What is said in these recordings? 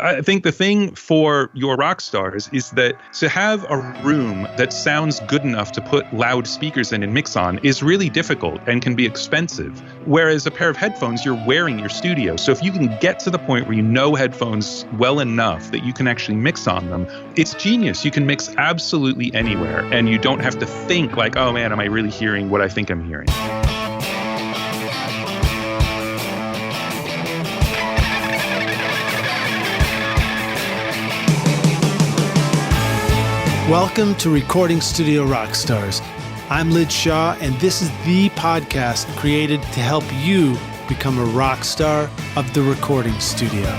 I think the thing for your rock stars is that to have a room that sounds good enough to put loud speakers in and mix on is really difficult and can be expensive. Whereas a pair of headphones, you're wearing your studio. So if you can get to the point where you know headphones well enough that you can actually mix on them, it's genius. You can mix absolutely anywhere, and you don't have to think like, oh man, am I really hearing what I think I'm hearing? Welcome to Recording Studio Rockstars. I'm Lid Shaw, and this is the podcast created to help you become a rock star of the recording studio.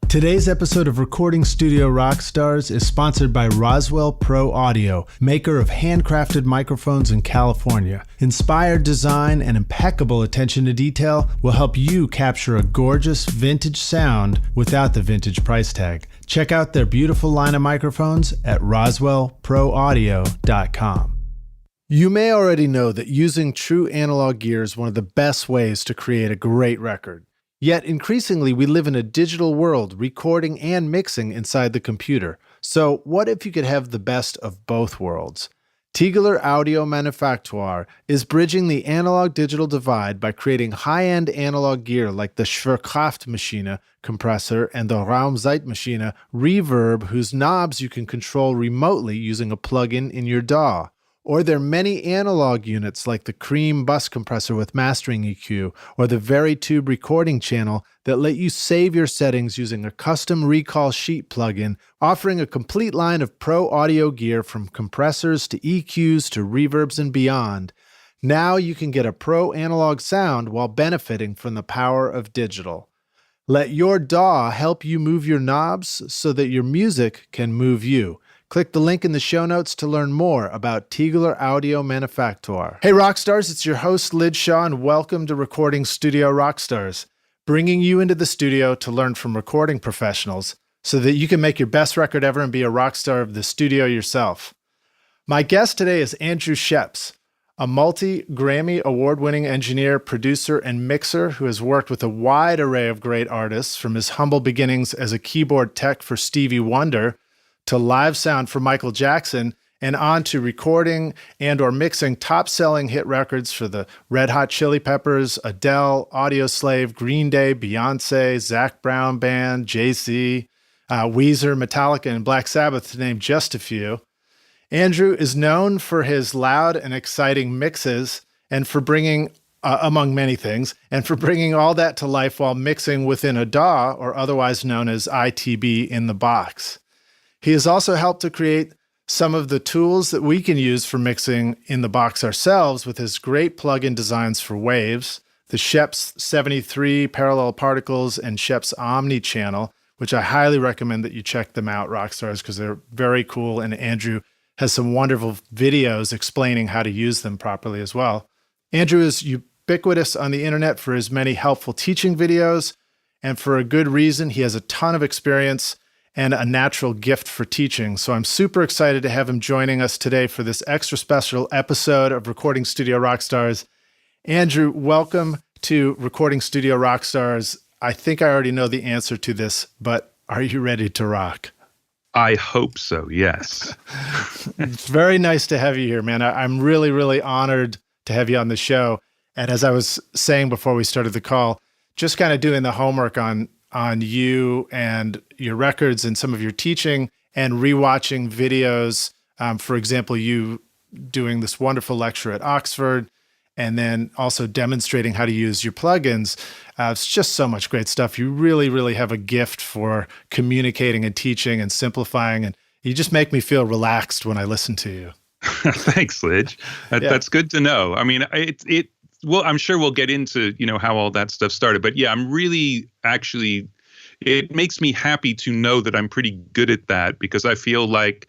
Today's episode of Recording Studio Rockstars is sponsored by Roswell Pro Audio, maker of handcrafted microphones in California. Inspired design and impeccable attention to detail will help you capture a gorgeous vintage sound without the vintage price tag. Check out their beautiful line of microphones at roswellproaudio.com. You may already know that using true analog gear is one of the best ways to create a great record. Yet increasingly, we live in a digital world, recording and mixing inside the computer. So what if you could have the best of both worlds? Tegeler Audio Manufaktur is bridging the analog-digital divide by creating high-end analog gear like the Schwerkraftmaschine compressor and the Raumzeitmaschine reverb, whose knobs you can control remotely using a plugin in your DAW. Or their many analog units like the Cream bus compressor with mastering EQ, or the Veritube recording channel that let you save your settings using a custom recall sheet plugin, offering a complete line of pro audio gear from compressors to EQs to reverbs and beyond. Now you can get a pro analog sound while benefiting from the power of digital. Let your DAW help you move your knobs so that your music can move you. Click the link in the show notes to learn more about Tegeler Audio Manufaktur. Hey Rockstars, it's your host Lid Shaw, and welcome to Recording Studio Rockstars, bringing you into the studio to learn from recording professionals so that you can make your best record ever and be a rock star of the studio yourself. My guest today is Andrew Scheps, a multi-Grammy award-winning engineer, producer, and mixer who has worked with a wide array of great artists, from his humble beginnings as a keyboard tech for Stevie Wonder to live sound for Michael Jackson, and on to recording and or mixing top-selling hit records for the Red Hot Chili Peppers, Adele, Audioslave, Green Day, Beyonce, Zac Brown Band, Jay-Z, Weezer, Metallica, and Black Sabbath, to name just a few. Andrew is known for his loud and exciting mixes and for bringing, among many things, and for bringing all that to life while mixing within a DAW, or otherwise known as ITB in the box. He has also helped to create some of the tools that we can use for mixing in the box ourselves with his great plugin designs for Waves, the Sheps 73 Parallel Particles and Scheps Omni Channel, which I highly recommend that you check them out, Rockstars, because they're very cool, and Andrew has some wonderful videos explaining how to use them properly as well. Andrew is ubiquitous on the internet for his many helpful teaching videos, and for a good reason. He has a ton of experience and a natural gift for teaching. So I'm super excited to have him joining us today for this extra special episode of Recording Studio Rockstars. Andrew, welcome to Recording Studio Rockstars. I think I already know the answer to this, but are you ready to rock? I hope so, yes. It's very nice to have you here, man. I'm really, really honored to have you on the show. And as I was saying before we started the call, just kind of doing the homework on you and your records and some of your teaching, and rewatching videos. For example, you doing this wonderful lecture at Oxford, and then also demonstrating how to use your plugins. It's just so much great stuff. You really, really have a gift for communicating and teaching and simplifying, and you just make me feel relaxed when I listen to you. Thanks, Lidge. That's good to know. I mean, well, I'm sure we'll get into, how all that stuff started. But yeah, I'm really it makes me happy to know that I'm pretty good at that, because I feel like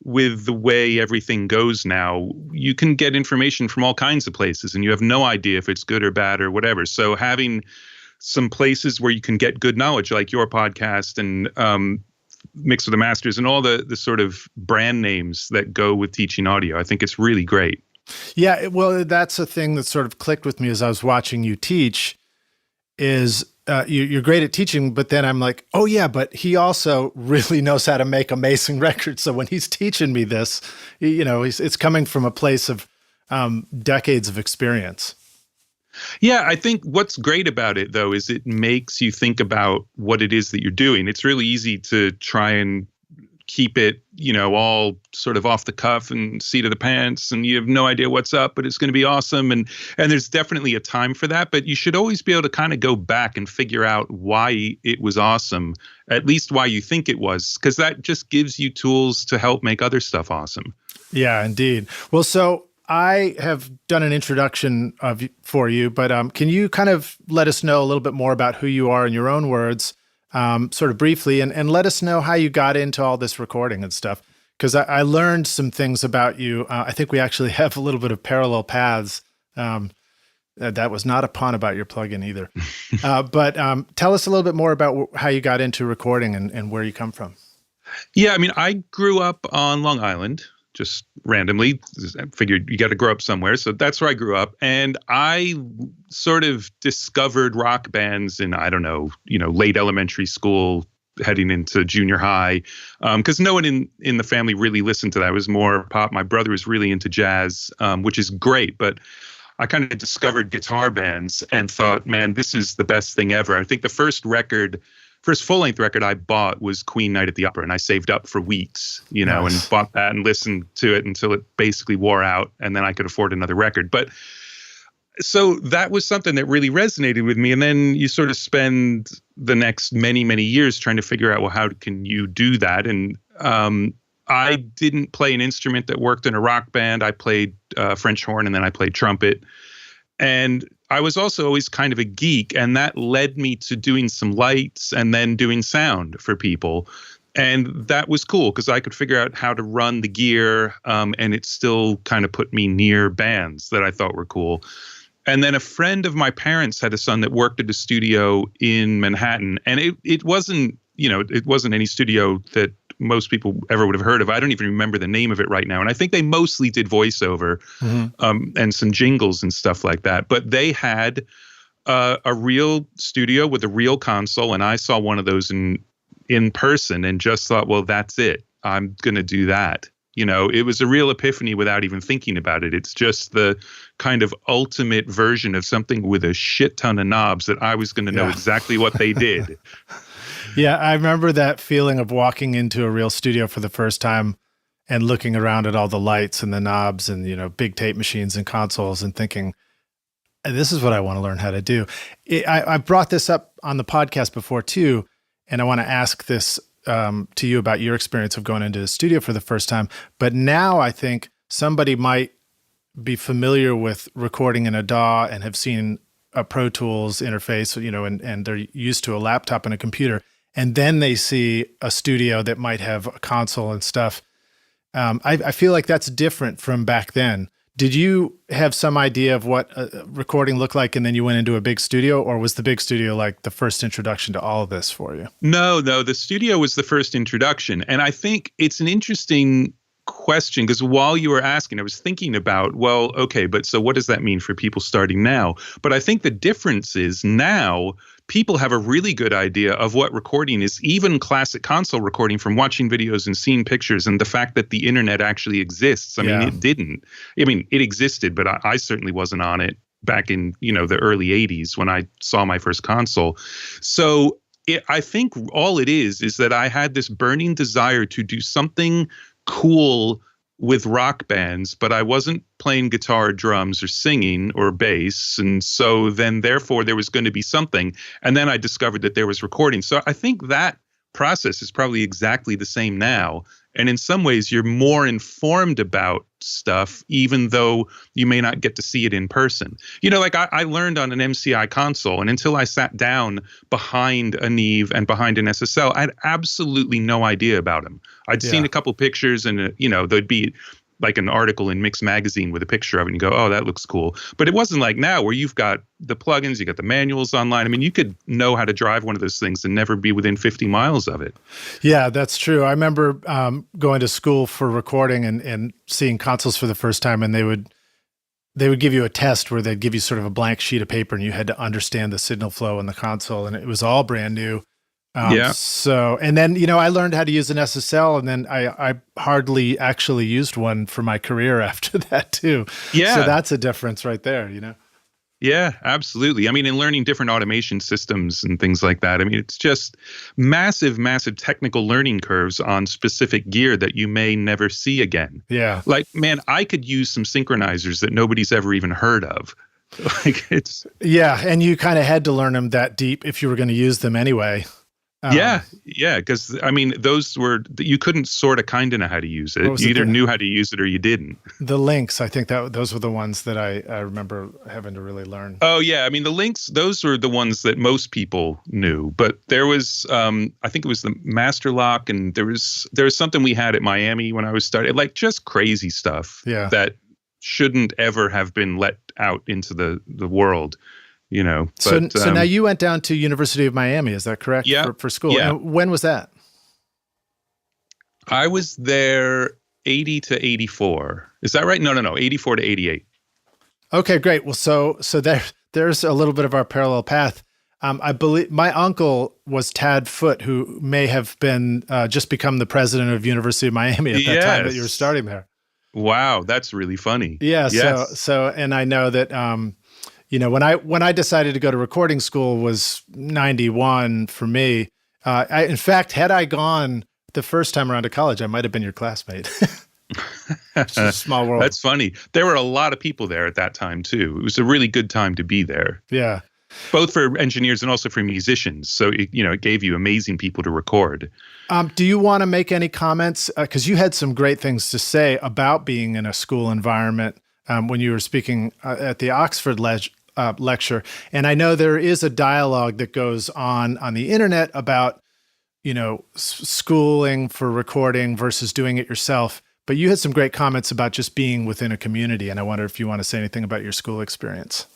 with the way everything goes now, you can get information from all kinds of places and you have no idea if it's good or bad or whatever. So having some places where you can get good knowledge, like your podcast and Mix with the Masters and all the sort of brand names that go with teaching audio, I think it's really great. Yeah, well, that's a thing that sort of clicked with me as I was watching you teach, is you're great at teaching, but then I'm like, oh yeah, but he also really knows how to make amazing records. So when he's teaching me this, it's coming from a place of decades of experience. Yeah, I think what's great about it, though, is it makes you think about what it is that you're doing. It's really easy to try and keep it, all sort of off the cuff and seat of the pants, and you have no idea what's up, but it's going to be awesome. And there's definitely a time for that, but you should always be able to kind of go back and figure out why it was awesome, at least why you think it was, because that just gives you tools to help make other stuff awesome. Yeah, indeed. Well, so I have done an introduction for you, but can you kind of let us know a little bit more about who you are in your own words, sort of briefly, and let us know how you got into all this recording and stuff? Because I learned some things about you. I think we actually have a little bit of parallel paths. That was not a pun about your plugin either. But tell us a little bit more about how you got into recording and where you come from. Yeah, I mean, I grew up on Long Island, just randomly. I figured you got to grow up somewhere. So that's where I grew up. And I sort of discovered rock bands in, I don't know, late elementary school, heading into junior high, because no one in the family really listened to that. It was more pop. My brother was really into jazz, which is great. But I kind of discovered guitar bands and thought, man, this is the best thing ever. I think the first full-length record I bought was Queen Night at the Opera, and I saved up for weeks, Nice. And bought that and listened to it until it basically wore out, and then I could afford another record. But so that was something that really resonated with me. And then you sort of spend the next many, many years trying to figure out, well, how can you do that? And I didn't play an instrument that worked in a rock band. I played French horn, and then I played trumpet. And I was also always kind of a geek, and that led me to doing some lights and then doing sound for people. And that was cool because I could figure out how to run the gear, and it still kind of put me near bands that I thought were cool. And then a friend of my parents had a son that worked at a studio in Manhattan, and it wasn't, it wasn't any studio that most people ever would have heard of. I don't even remember the name of it right now. And I think they mostly did voiceover, and some jingles and stuff like that. But they had a real studio with a real console, and I saw one of those in person and just thought, well, that's it. I'm going to do that. It was a real epiphany without even thinking about it. It's just the kind of ultimate version of something with a shit ton of knobs that I was going to know exactly what they did. Yeah, I remember that feeling of walking into a real studio for the first time and looking around at all the lights and the knobs and, big tape machines and consoles and thinking, this is what I want to learn how to do. I brought this up on the podcast before too, and I want to ask this to you about your experience of going into the studio for the first time. But now I think somebody might be familiar with recording in a DAW and have seen a Pro Tools interface, and they're used to a laptop and a computer. And then they see a studio that might have a console and stuff. I feel like that's different from back then. Did you have some idea of what recording looked like and then you went into a big studio, or was the big studio like the first introduction to all of this for you? No, the studio was the first introduction. And I think it's an interesting question because while you were asking, I was thinking about, well, okay, but so what does that mean for people starting now? But I think the difference is now people have a really good idea of what recording is, even classic console recording, from watching videos and seeing pictures and the fact that the internet actually exists. I mean, it didn't. I mean, it existed, but I certainly wasn't on it back in, the early 80s when I saw my first console. So I think all it is that I had this burning desire to do something cool with rock bands, but I wasn't playing guitar or drums or singing or bass. And so then therefore there was going to be something. And then I discovered that there was recording. So I think that process is probably exactly the same now. And in some ways you're more informed about stuff, even though you may not get to see it in person. Like I learned on an MCI console, and until I sat down behind a Neve and behind an SSL, I had absolutely no idea about them. I'd seen a couple pictures and, there'd be like an article in Mix Magazine with a picture of it and you go, oh, that looks cool. But it wasn't like now where you've got the plugins, you got the manuals online. I mean, you could know how to drive one of those things and never be within 50 miles of it. Yeah, that's true. I remember going to school for recording and seeing consoles for the first time, and they would they would give you a test where they'd give you sort of a blank sheet of paper and you had to understand the signal flow in the console, and it was all brand new. Yeah. So, and then, I learned how to use an SSL, and then I hardly actually used one for my career after that too. Yeah. So that's a difference right there, Yeah, absolutely. I mean, in learning different automation systems and things like that, I mean, it's just massive, massive technical learning curves on specific gear that you may never see again. Yeah. Like, man, I could use some synchronizers that nobody's ever even heard of. Like, it's. Yeah. And you kind of had to learn them that deep if you were going to use them anyway. Yeah. Because I mean, you couldn't sort of kind of know how to use it. You either knew how to use it or you didn't. The links, I think those were the ones that I remember having to really learn. Oh yeah, I mean the links, those were the ones that most people knew. But there was, I think it was the Master Lock, and there was something we had at Miami when I was starting, like just crazy stuff that shouldn't ever have been let out into the world. So now you went down to University of Miami, is that correct? Yeah. For school. Yeah. And when was that? I was there 80 to 84. Is that right? No. 84 to 88. Okay, great. Well, so there's a little bit of our parallel path. I believe my uncle was Tad Foote, who may have been just become the president of University of Miami at that time that you were starting there. Wow, that's really funny. Yeah. Yes. So, and I know that, when I decided to go to recording school was 91 for me. In fact, had I gone the first time around to college, I might have been your classmate. It's a small world. That's funny. There were a lot of people there at that time too. It was a really good time to be there. Yeah. Both for engineers and also for musicians. So, it gave you amazing people to record. Do you want to make any comments? Because you had some great things to say about being in a school environment when you were speaking at the Oxford lecture. And I know there is a dialogue that goes on the internet about, schooling for recording versus doing it yourself. But you had some great comments about just being within a community. And I wonder if you want to say anything about your school experience.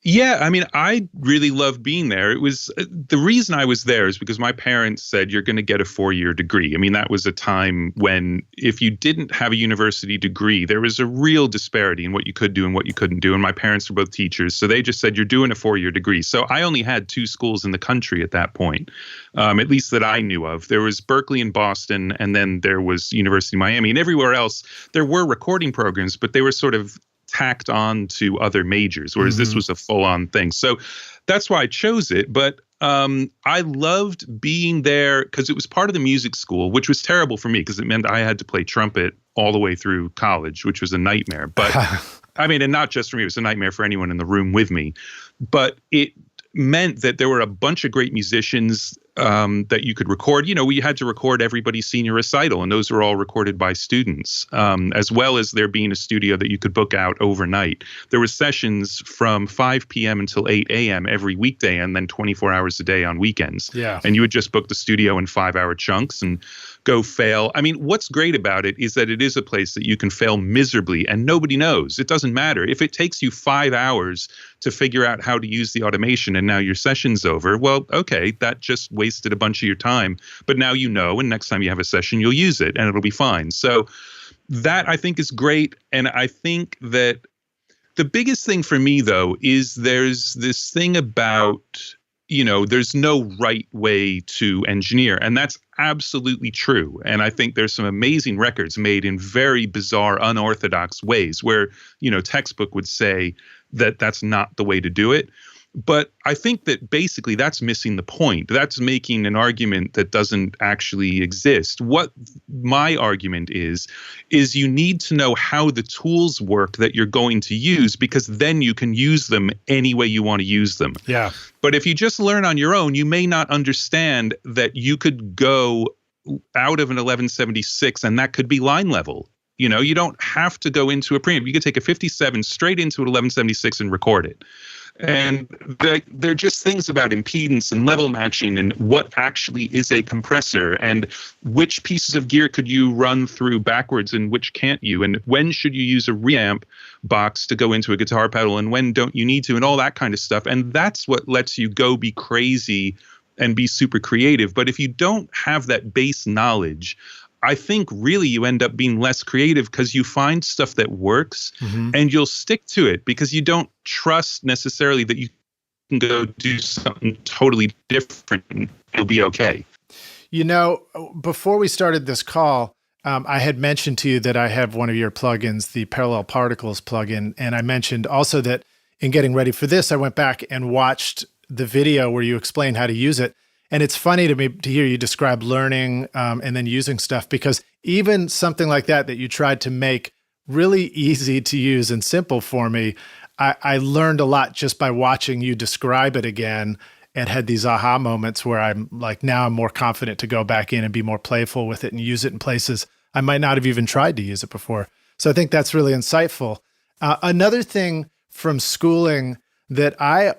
Yeah, I mean, I really loved being there. It was the reason I was there is because my parents said you're going to get a 4-year degree. I mean, that was a time when if you didn't have a university degree, there was a real disparity in what you could do and what you couldn't do. And my parents were both teachers, so they just said you're doing a 4-year degree. So I only had 2 schools in the country at that point, at least that I knew of. There was Berkeley in Boston, and then there was University of Miami, and everywhere else there were recording programs, but they were sort of tacked on to other majors, whereas this was a full-on thing. So that's why I chose it. But I loved being there because it was part of the music school, which was terrible for me because it meant I had to play trumpet all the way through college, which was a nightmare. But I mean, and not just for me, it was a nightmare for anyone in the room with me. But it meant that there were a bunch of great musicians that you could record. We had to record everybody's senior recital, and those were all recorded by students, as well as there being a studio that you could book out overnight. There were sessions from 5 p.m. until 8 a.m. every weekday, and then 24 hours a day on weekends. Yeah. And you would just book the studio in 5-hour chunks and go fail. I mean, what's great about it is that it is a place that you can fail miserably and nobody knows. It doesn't matter. If it takes you 5 hours to figure out how to use the automation and now your session's over, well, okay, that just wasted a bunch of your time. But now you know, and next time you have a session, you'll use it and it'll be fine. So that I think is great. And I think that the biggest thing for me, though, is there's this thing about, there's no right way to engineer. And that's absolutely true. And I think there's some amazing records made in very bizarre, unorthodox ways where, textbook would say that that's not the way to do it. But I think that basically that's missing the point. That's making an argument that doesn't actually exist. What my argument is you need to know how the tools work that you're going to use, because then you can use them any way you want to use them. Yeah. But if you just learn on your own, you may not understand that you could go out of an 1176 and that could be line level. You don't have to go into a preamp. You could take a 57 straight into an 1176 and record it. And they're just things about impedance and level matching and what actually is a compressor and which pieces of gear could you run through backwards and which can't you, and when should you use a reamp box to go into a guitar pedal and when don't you need to, and all that kind of stuff. And that's what lets you go be crazy and be super creative. But if you don't have that base knowledge, I think really you end up being less creative because you find stuff that works and you'll stick to it because you don't trust necessarily that you can go do something totally different and it'll be okay. You know, before we started this call, I had mentioned to you that I have one of your plugins, the Parallel Particles plugin. And I mentioned also that in getting ready for this, I went back and watched the video where you explain how to use it. And it's funny to me to hear you describe learning and then using stuff, because even something like that you tried to make really easy to use and simple for me, I learned a lot just by watching you describe it again, and had these aha moments where I'm like, now I'm more confident to go back in and be more playful with it and use it in places I might not have even tried to use it before. So I think that's really insightful. Another thing from schooling that I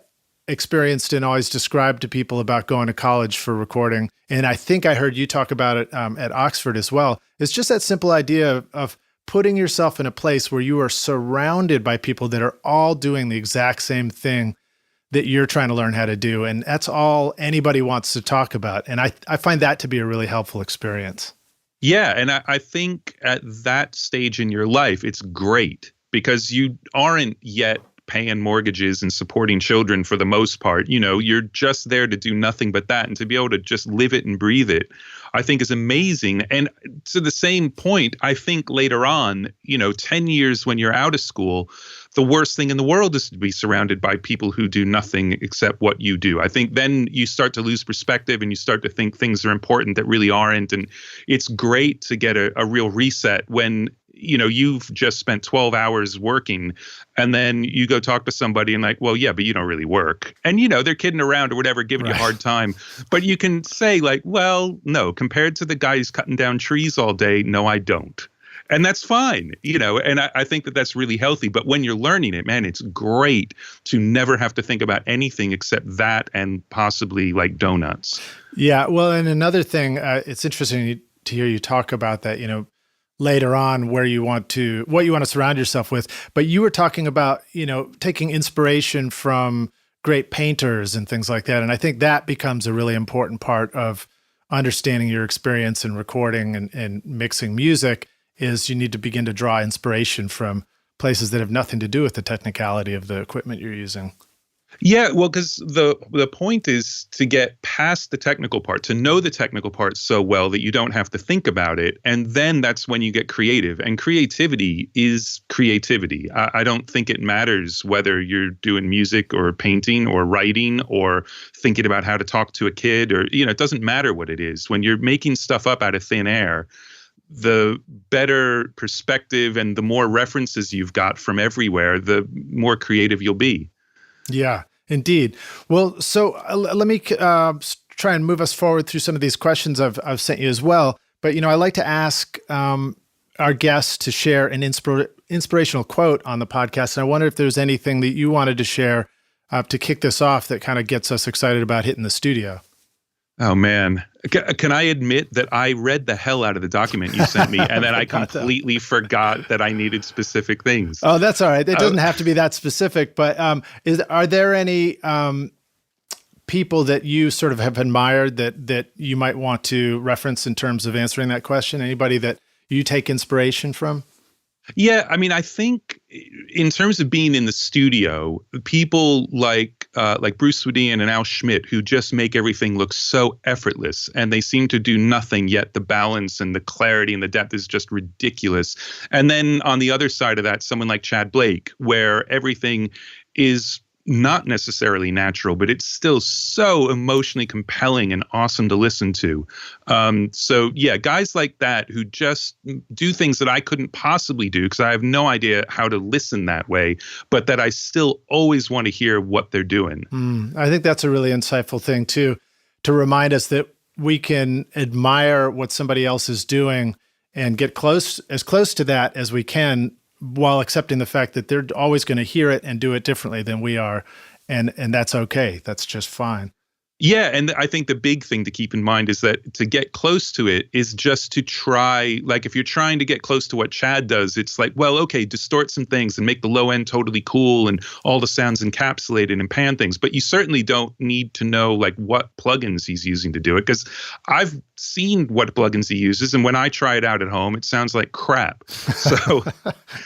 experienced and always described to people about going to college for recording, and I think I heard you talk about it at Oxford as well, is just that simple idea of putting yourself in a place where you are surrounded by people that are all doing the exact same thing that you're trying to learn how to do. And that's all anybody wants to talk about. And I find that to be a really helpful experience. Yeah. And I think at that stage in your life, it's great because you aren't yet paying mortgages and supporting children for the most part. You know, you're just there to do nothing but that. And to be able to just live it and breathe it, I think is amazing. And to the same point, I think later on, 10 years when you're out of school, the worst thing in the world is to be surrounded by people who do nothing except what you do. I think then you start to lose perspective and you start to think things are important that really aren't. And it's great to get a real reset when, you've just spent 12 hours working and then you go talk to somebody and like, well, yeah, but you don't really work. And, they're kidding around or whatever, giving you a hard time. But you can say like, well, no, compared to the guy who's cutting down trees all day, no, I don't. And that's fine, and I think that that's really healthy. But when you're learning it, man, it's great to never have to think about anything except that and possibly like donuts. Yeah. Well, and another thing, it's interesting to hear you talk about that, later on what you want to surround yourself with. But you were talking about, taking inspiration from great painters and things like that. And I think that becomes a really important part of understanding your experience in recording and mixing music. Is you need to begin to draw inspiration from places that have nothing to do with the technicality of the equipment you're using. Yeah, well, because the point is to get past the technical part, to know the technical part so well that you don't have to think about it. And then that's when you get creative. And creativity is creativity. I don't think it matters whether you're doing music or painting or writing or thinking about how to talk to a kid or, it doesn't matter what it is. When you're making stuff up out of thin air, the better perspective and the more references you've got from everywhere, the more creative you'll be. Yeah, indeed. Well, so let me try and move us forward through some of these questions I've sent you as well. But, I like to ask our guests to share an inspirational quote on the podcast. And I wonder if there's anything that you wanted to share to kick this off that kind of gets us excited about hitting the studio. Oh, man. Can I admit that I read the hell out of the document you sent me, and then I completely forgot that I needed specific things? Oh, that's all right. It doesn't have to be that specific, but are there any people that you sort of have admired that you might want to reference in terms of answering that question? Anybody that you take inspiration from? Yeah, I mean, I think in terms of being in the studio, people like Bruce Swedien and Al Schmidt, who just make everything look so effortless, and they seem to do nothing, yet the balance and the clarity and the depth is just ridiculous. And then on the other side of that, someone like Chad Blake, where everything is not necessarily natural, but it's still so emotionally compelling and awesome to listen to. So yeah, guys like that who just do things that I couldn't possibly do because I have no idea how to listen that way, but that I still always want to hear what they're doing. I think that's a really insightful thing too, to remind us that we can admire what somebody else is doing and get as close to that as we can, while accepting the fact that they're always going to hear it and do it differently than we are. And that's okay. That's just fine. Yeah, and I think the big thing to keep in mind is that to get close to it is just to try, like if you're trying to get close to what Chad does, it's like, well, okay, distort some things and make the low end totally cool and all the sounds encapsulated and pan things. But you certainly don't need to know like what plugins he's using to do it, because I've seen what plugins he uses, and when I try it out at home, it sounds like crap. So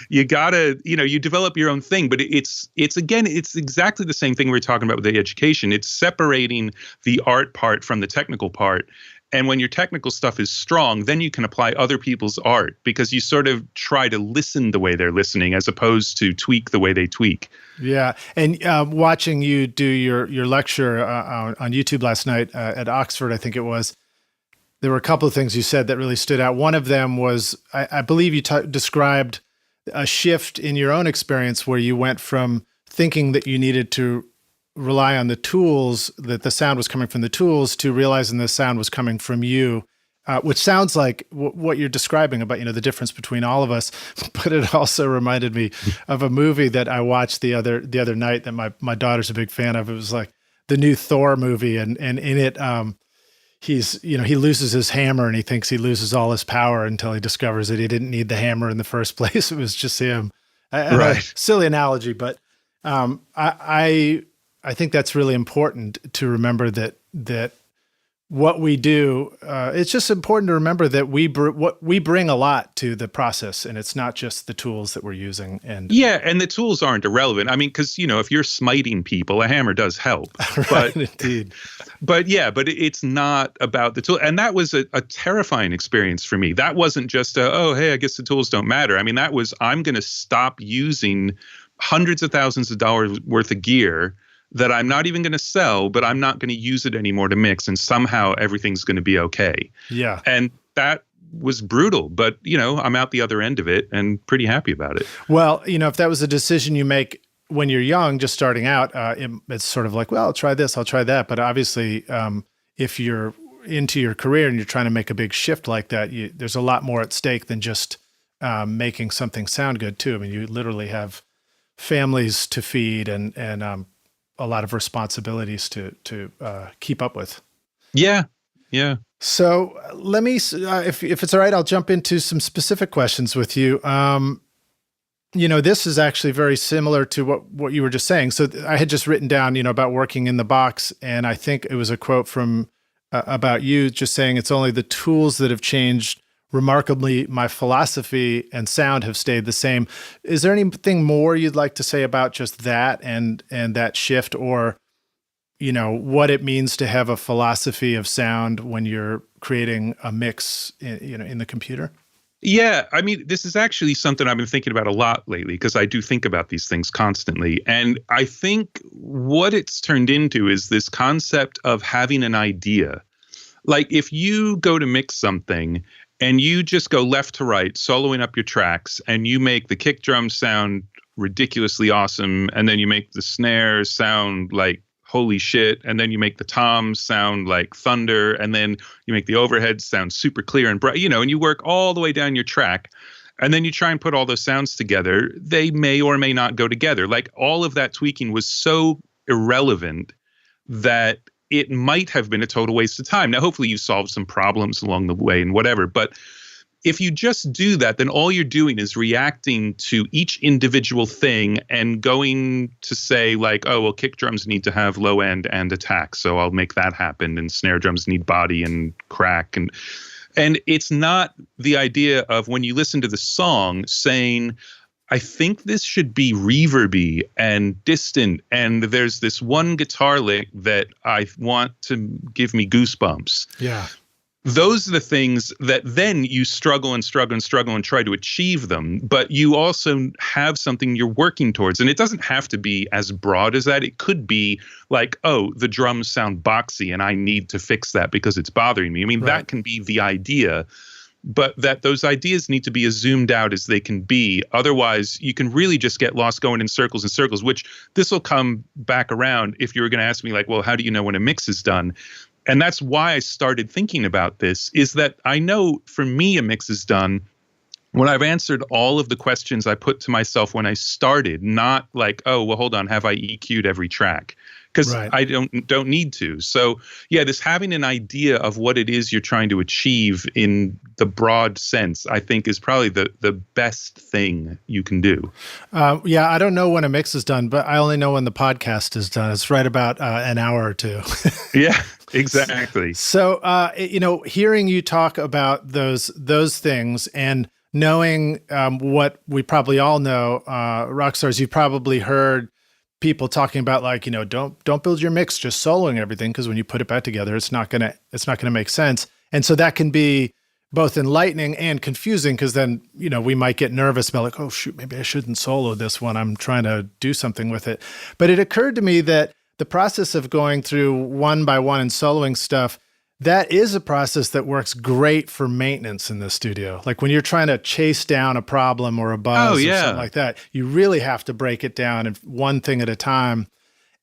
you gotta, you develop your own thing. But it's again, it's exactly the same thing we were talking about with the education. It's separating the art part from the technical part. And when your technical stuff is strong, then you can apply other people's art, because you sort of try to listen the way they're listening as opposed to tweak the way they tweak. Yeah. And watching you do your lecture on YouTube last night at Oxford, I think it was, there were a couple of things you said that really stood out. One of them was, I believe you described a shift in your own experience where you went from thinking that you needed to rely on the tools, that the sound was coming from the tools, to realizing the sound was coming from you, which sounds like what you're describing about, the difference between all of us. But it also reminded me of a movie that I watched the other night that my daughter's a big fan of. It was like the new Thor movie. And in it, he's, he loses his hammer and he thinks he loses all his power until he discovers that he didn't need the hammer in the first place. It was just him. Right. Silly analogy, but I think that's really important to remember that what we do, it's just important to remember that we bring a lot to the process, and it's not just the tools that we're using. And the tools aren't irrelevant. I mean, because, if you're smiting people, a hammer does help. Right, indeed. But it's not about the tool. And that was a terrifying experience for me. That wasn't just hey, I guess the tools don't matter. I mean, that was, I'm going to stop using hundreds of thousands of dollars worth of gear that I'm not even going to sell, but I'm not going to use it anymore to mix, and somehow everything's going to be okay. Yeah. And that was brutal, but I'm out the other end of it and pretty happy about it. Well, if that was a decision you make when you're young, just starting out, it's sort of like, well, I'll try this, I'll try that. But obviously, if you're into your career and you're trying to make a big shift like that, there's a lot more at stake than just making something sound good too. I mean, you literally have families to feed and a lot of responsibilities to keep up with. Yeah. So let me, if it's all right, I'll jump into some specific questions with you. This is actually very similar to what you were just saying. So I had just written down, about working in the box, and I think it was a quote from about you just saying, it's only the tools that have changed. Remarkably, my philosophy and sound have stayed the same. Is there anything more you'd like to say about just that and that shift, or, what it means to have a philosophy of sound when you're creating a mix, in the computer? Yeah, I mean, this is actually something I've been thinking about a lot lately, because I do think about these things constantly. And I think what it's turned into is this concept of having an idea. Like if you go to mix something and you just go left to right, soloing up your tracks, and you make the kick drum sound ridiculously awesome, and then you make the snare sound like holy shit, and then you make the toms sound like thunder, and then you make the overhead sound super clear and bright, and you work all the way down your track, and then you try and put all those sounds together. They may or may not go together. Like all of that tweaking was so irrelevant that it might have been a total waste of time. Now, hopefully you've solved some problems along the way and whatever, but if you just do that, then all you're doing is reacting to each individual thing and going to say like, oh, well, kick drums need to have low end and attack, so I'll make that happen, and snare drums need body and crack. And it's not the idea of, when you listen to the song, saying, I think this should be reverby and distant, and there's this one guitar lick that I want to give me goosebumps. Yeah. Those are the things that then you struggle and try to achieve them, but you also have something you're working towards. And it doesn't have to be as broad as that. It could be like, oh, the drums sound boxy and I need to fix that because it's bothering me. I mean, that can be the idea, but that those ideas need to be as zoomed out as they can be. Otherwise, you can really just get lost going in circles and circles, which this will come back around if you were going to ask me like, well, how do you know when a mix is done? And that's why I started thinking about this, is that I know for me a mix is done when I've answered all of the questions I put to myself when I started, not like, oh, well, hold on, have I EQ'd every track? because Right. I don't need to. So yeah, this having an idea of what it is you're trying to achieve in the broad sense, I think is probably the best thing you can do. Yeah, I don't know when a mix is done, but I only know when the podcast is done. It's right about an hour or two. Yeah, exactly. So, hearing you talk about those things and knowing what we probably all know, Rockstars, you've probably heard people talking about like, don't build your mix just soloing everything, because when you put it back together, it's not gonna make sense. And so that can be both enlightening and confusing, because then we might get nervous about like, oh shoot, maybe I shouldn't solo this one. I'm trying to do something with it. But it occurred to me that the process of going through one by one and soloing stuff, that is a process that works great for maintenance in the studio. Like when you're trying to chase down a problem or a buzz or something like that, you really have to break it down and one thing at a time.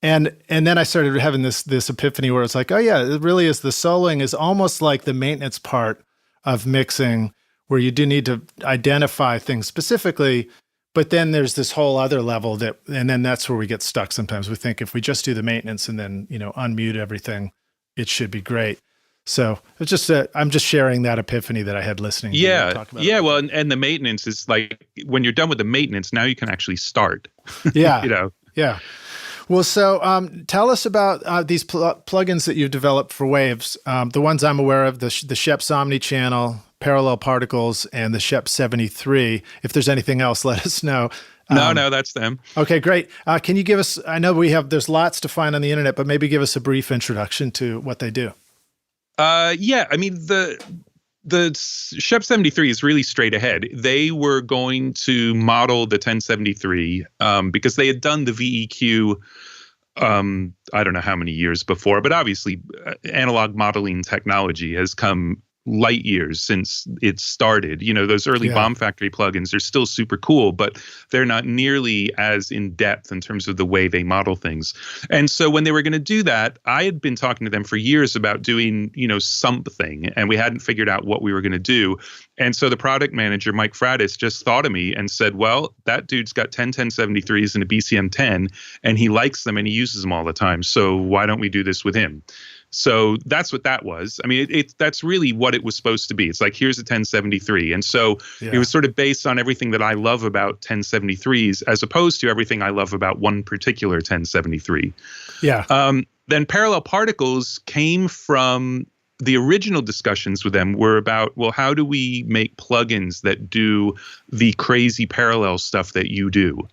And then I started having this epiphany where it's like, oh yeah, it really is. The soloing is almost like the maintenance part of mixing, where you do need to identify things specifically. But then there's this whole other level and then that's where we get stuck sometimes. We think if we just do the maintenance and then, unmute everything, it should be great. So it's just, I'm just sharing that epiphany that I had listening to you talk about. Yeah. Well, and the maintenance is like, when you're done with the maintenance, now you can actually start. Yeah. Yeah. Well, so tell us about these plugins that you've developed for Waves. The ones I'm aware of, the Scheps Omni Channel, Parallel Particles, and the Scheps 73. If there's anything else, let us know. No, that's them. Okay, great. Can you give us, I know there's lots to find on the internet, but maybe give us a brief introduction to what they do. Yeah, I mean, the Scheps 73 is really straight ahead. They were going to model the 1073 because they had done the VEQ, I don't know how many years before, but obviously analog modeling technology has come light years since it started. Those early Bomb Factory plugins are still super cool, but they're not nearly as in depth in terms of the way they model things. And so when they were going to do that, I had been talking to them for years about doing, something, and we hadn't figured out what we were going to do. And so the product manager, Mike Fratis, just thought of me and said, well, that dude's got 10 1073s and a BCM 10, and he likes them and he uses them all the time. So why don't we do this with him? So that's what that was. I mean, that's really what it was supposed to be. It's like, here's a 1073. And so it was sort of based on everything that I love about 1073s, as opposed to everything I love about one particular 1073. Yeah. Then Parallel Particles came from the original discussions with them were about, well, how do we make plugins that do the crazy parallel stuff that you do?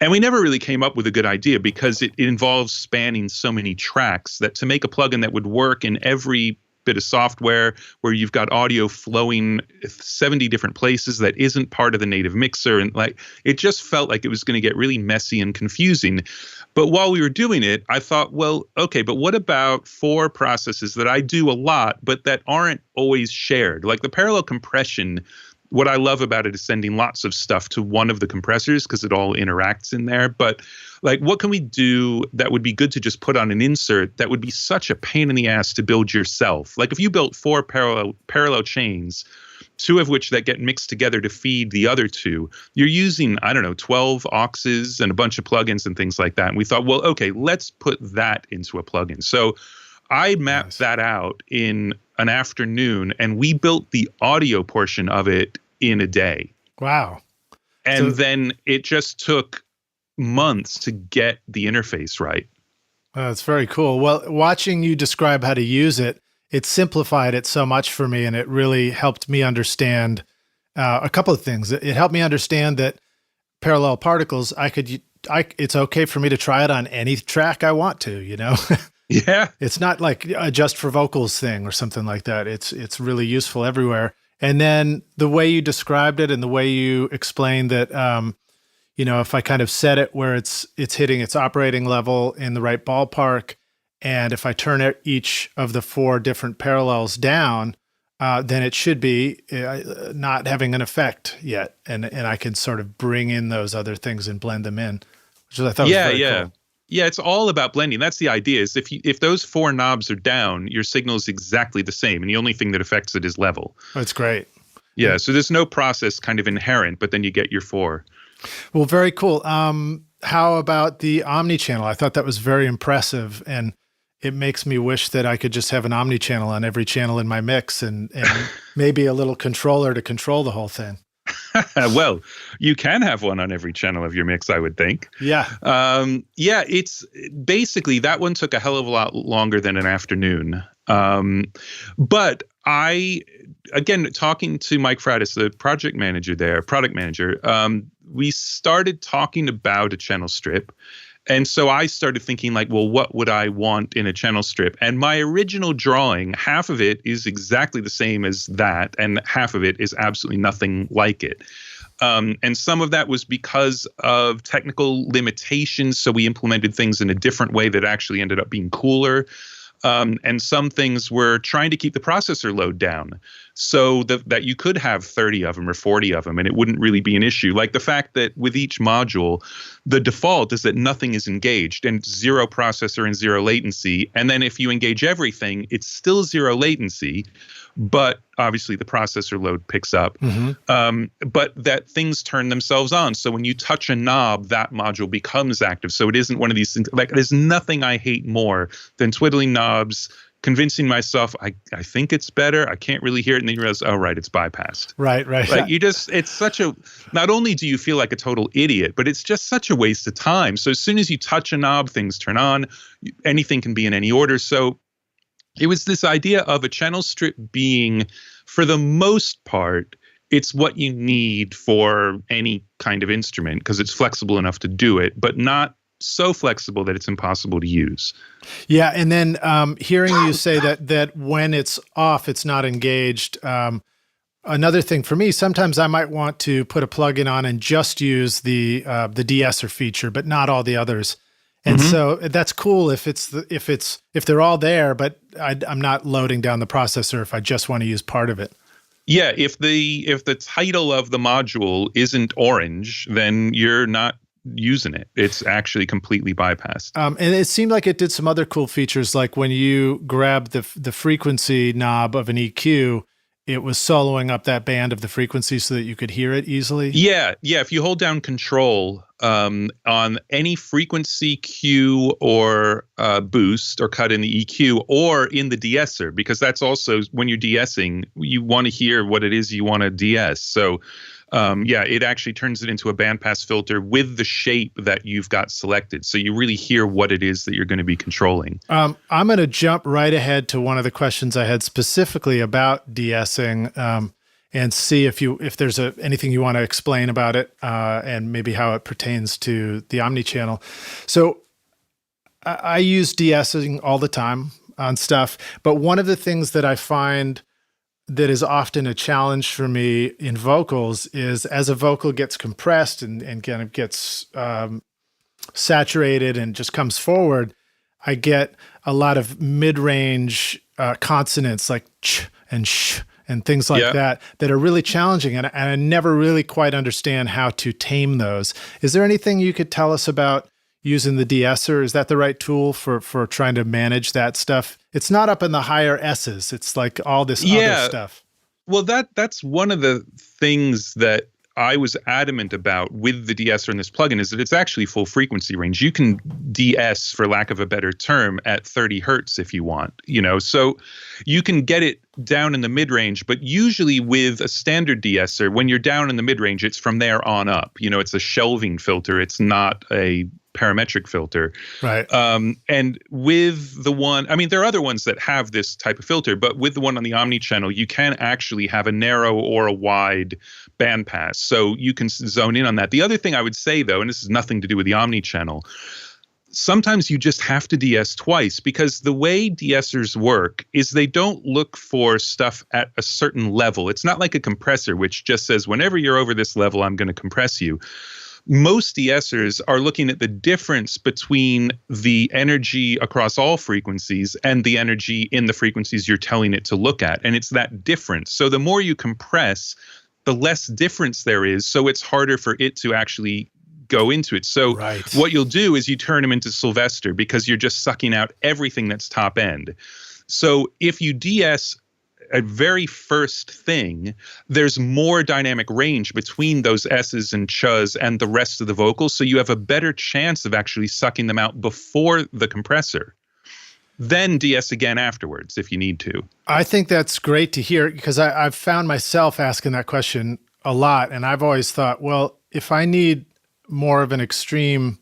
And we never really came up with a good idea, because it involves spanning so many tracks that to make a plugin that would work in every bit of software where you've got audio flowing 70 different places that isn't part of the native mixer, and like it just felt like it was going to get really messy and confusing. But while we were doing it, I thought, well, okay, but what about 4 processes that I do a lot but that aren't always shared? Like the parallel compression, what I love about it is sending lots of stuff to one of the compressors because it all interacts in there. But like, what can we do that would be good to just put on an insert that would be such a pain in the ass to build yourself? Like if you built 4 parallel chains, 2 of which that get mixed together to feed the other 2, you're using, 12 auxes and a bunch of plugins and things like that. And we thought, well, okay, let's put that into a plugin. So I mapped that out in an afternoon, and we built the audio portion of it in a day. Wow. And then it just took months to get the interface right. That's very cool. Well, watching you describe how to use it, it simplified it so much for me, and it really helped me understand a couple of things. It helped me understand that Parallel Particles, it's okay for me to try it on any track I want to, Yeah. It's not like a just for vocals thing or something like that. It's really useful everywhere. And then the way you described it and the way you explained that, if I kind of set it where it's hitting its operating level in the right ballpark, and if I turn each of the 4 different parallels down, then it should be not having an effect yet. And I can sort of bring in those other things and blend them in, which I thought was very cool. Yeah, it's all about blending. That's the idea, is if those 4 knobs are down, your signal is exactly the same, and the only thing that affects it is level. That's great. Yeah, so there's no process kind of inherent, but then you get your 4. Well, very cool. How about the Omni Channel? I thought that was very impressive, and it makes me wish that I could just have an Omni Channel on every channel in my mix, and maybe a little controller to control the whole thing. Well, you can have one on every channel of your mix, I would think. Yeah. It's basically that one took a hell of a lot longer than an afternoon. But again, talking to Mike Fratis, the product manager, we started talking about a channel strip. And so I started thinking like, well, what would I want in a channel strip? And my original drawing, half of it is exactly the same as that, and half of it is absolutely nothing like it. And some of that was because of technical limitations. So we implemented things in a different way that actually ended up being cooler. And some things were trying to keep the processor load down so that you could have 30 of them or 40 of them and it wouldn't really be an issue. Like the fact that with each module, the default is that nothing is engaged and zero processor and zero latency. And then if you engage everything, it's still zero latency, but obviously the processor load picks up. But that things turn themselves on. So when you touch a knob, that module becomes active. So it isn't one of these things. Like there's nothing I hate more than twiddling knobs, convincing myself I think it's better. I can't really hear it, and then you realize, oh right, it's bypassed. Right. Like it's such a. Not only do you feel like a total idiot, but it's just such a waste of time. So as soon as you touch a knob, things turn on. Anything can be in any order. So it was this idea of a channel strip being, for the most part, it's what you need for any kind of instrument because it's flexible enough to do it, but not so flexible that it's impossible to use. Yeah, and then hearing you say that when it's off, it's not engaged. Another thing for me, sometimes I might want to put a plugin on and just use the de-esser feature, but not all the others. And so that's cool if they're all there, but I'm not loading down the processor if I just want to use part of it. Yeah, if the title of the module isn't orange, then you're not using it. It's actually completely bypassed. And it seemed like it did some other cool features, like when you grab the frequency knob of an EQ, it was soloing up that band of the frequency so that you could hear it easily. Yeah. If you hold down Control on any frequency cue or boost or cut in the EQ or in the de-esser, because that's also when you're de-essing, you want to hear what it is you want to de-ess. So it actually turns it into a bandpass filter with the shape that you've got selected. So you really hear what it is that you're going to be controlling. I'm going to jump right ahead to one of the questions I had specifically about de-essing and see if there's anything you want to explain about it and maybe how it pertains to the Omni Channel. So I use de-essing all the time on stuff, but one of the things that I find that is often a challenge for me in vocals is as a vocal gets compressed and kind of gets saturated and just comes forward, I get a lot of mid-range consonants like ch and sh and things like that are really challenging. And I never really quite understand how to tame those. Is there anything you could tell us about using the de-esser? Is that the right tool for trying to manage that stuff? It's not up in the higher S's. It's like all this other stuff. Well, that's one of the things that I was adamant about with the de-esser in this plugin is that it's actually full frequency range. You can de-ess, for lack of a better term, at 30 hertz if you want, so you can get it down in the mid-range, but usually with a standard de-esser, when you're down in the mid-range, it's from there on up. It's a shelving filter. It's not a parametric filter. Right. And with the one, there are other ones that have this type of filter, but with the one on the Omni Channel, you can actually have a narrow or a wide bandpass. So you can zone in on that. The other thing I would say, though, and this has nothing to do with the Omni Channel, sometimes you just have to de-ess twice because the way de-essers work is they don't look for stuff at a certain level. It's not like a compressor, which just says, whenever you're over this level, I'm going to compress you. Most de-essers are looking at the difference between the energy across all frequencies and the energy in the frequencies you're telling it to look at. And it's that difference. So the more you compress, the less difference there is. So it's harder for it to actually go into it. So what you'll do is you turn them into Sylvester because you're just sucking out everything that's top end. So if you de-ess a very first thing, there's more dynamic range between those S's and ch's and the rest of the vocals. So you have a better chance of actually sucking them out before the compressor. Then de-ess again afterwards if you need to. I think that's great to hear, because I've found myself asking that question a lot. And I've always thought, well, if I need more of an extreme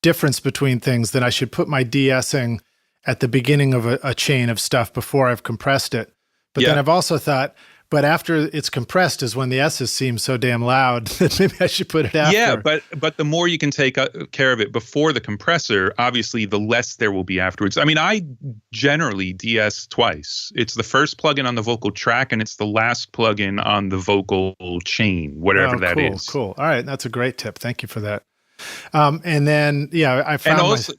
difference between things, then I should put my de-essing at the beginning of a chain of stuff before I've compressed it. But then I've also thought, but after it's compressed is when the S's seem so damn loud that maybe I should put it after. Yeah, but the more you can take care of it before the compressor, obviously the less there will be afterwards. I mean, I generally de-ess twice. It's the first plugin on the vocal track, and it's the last plugin on the vocal chain, whatever that is. Cool. All right, that's a great tip. Thank you for that. And then, I found. And also,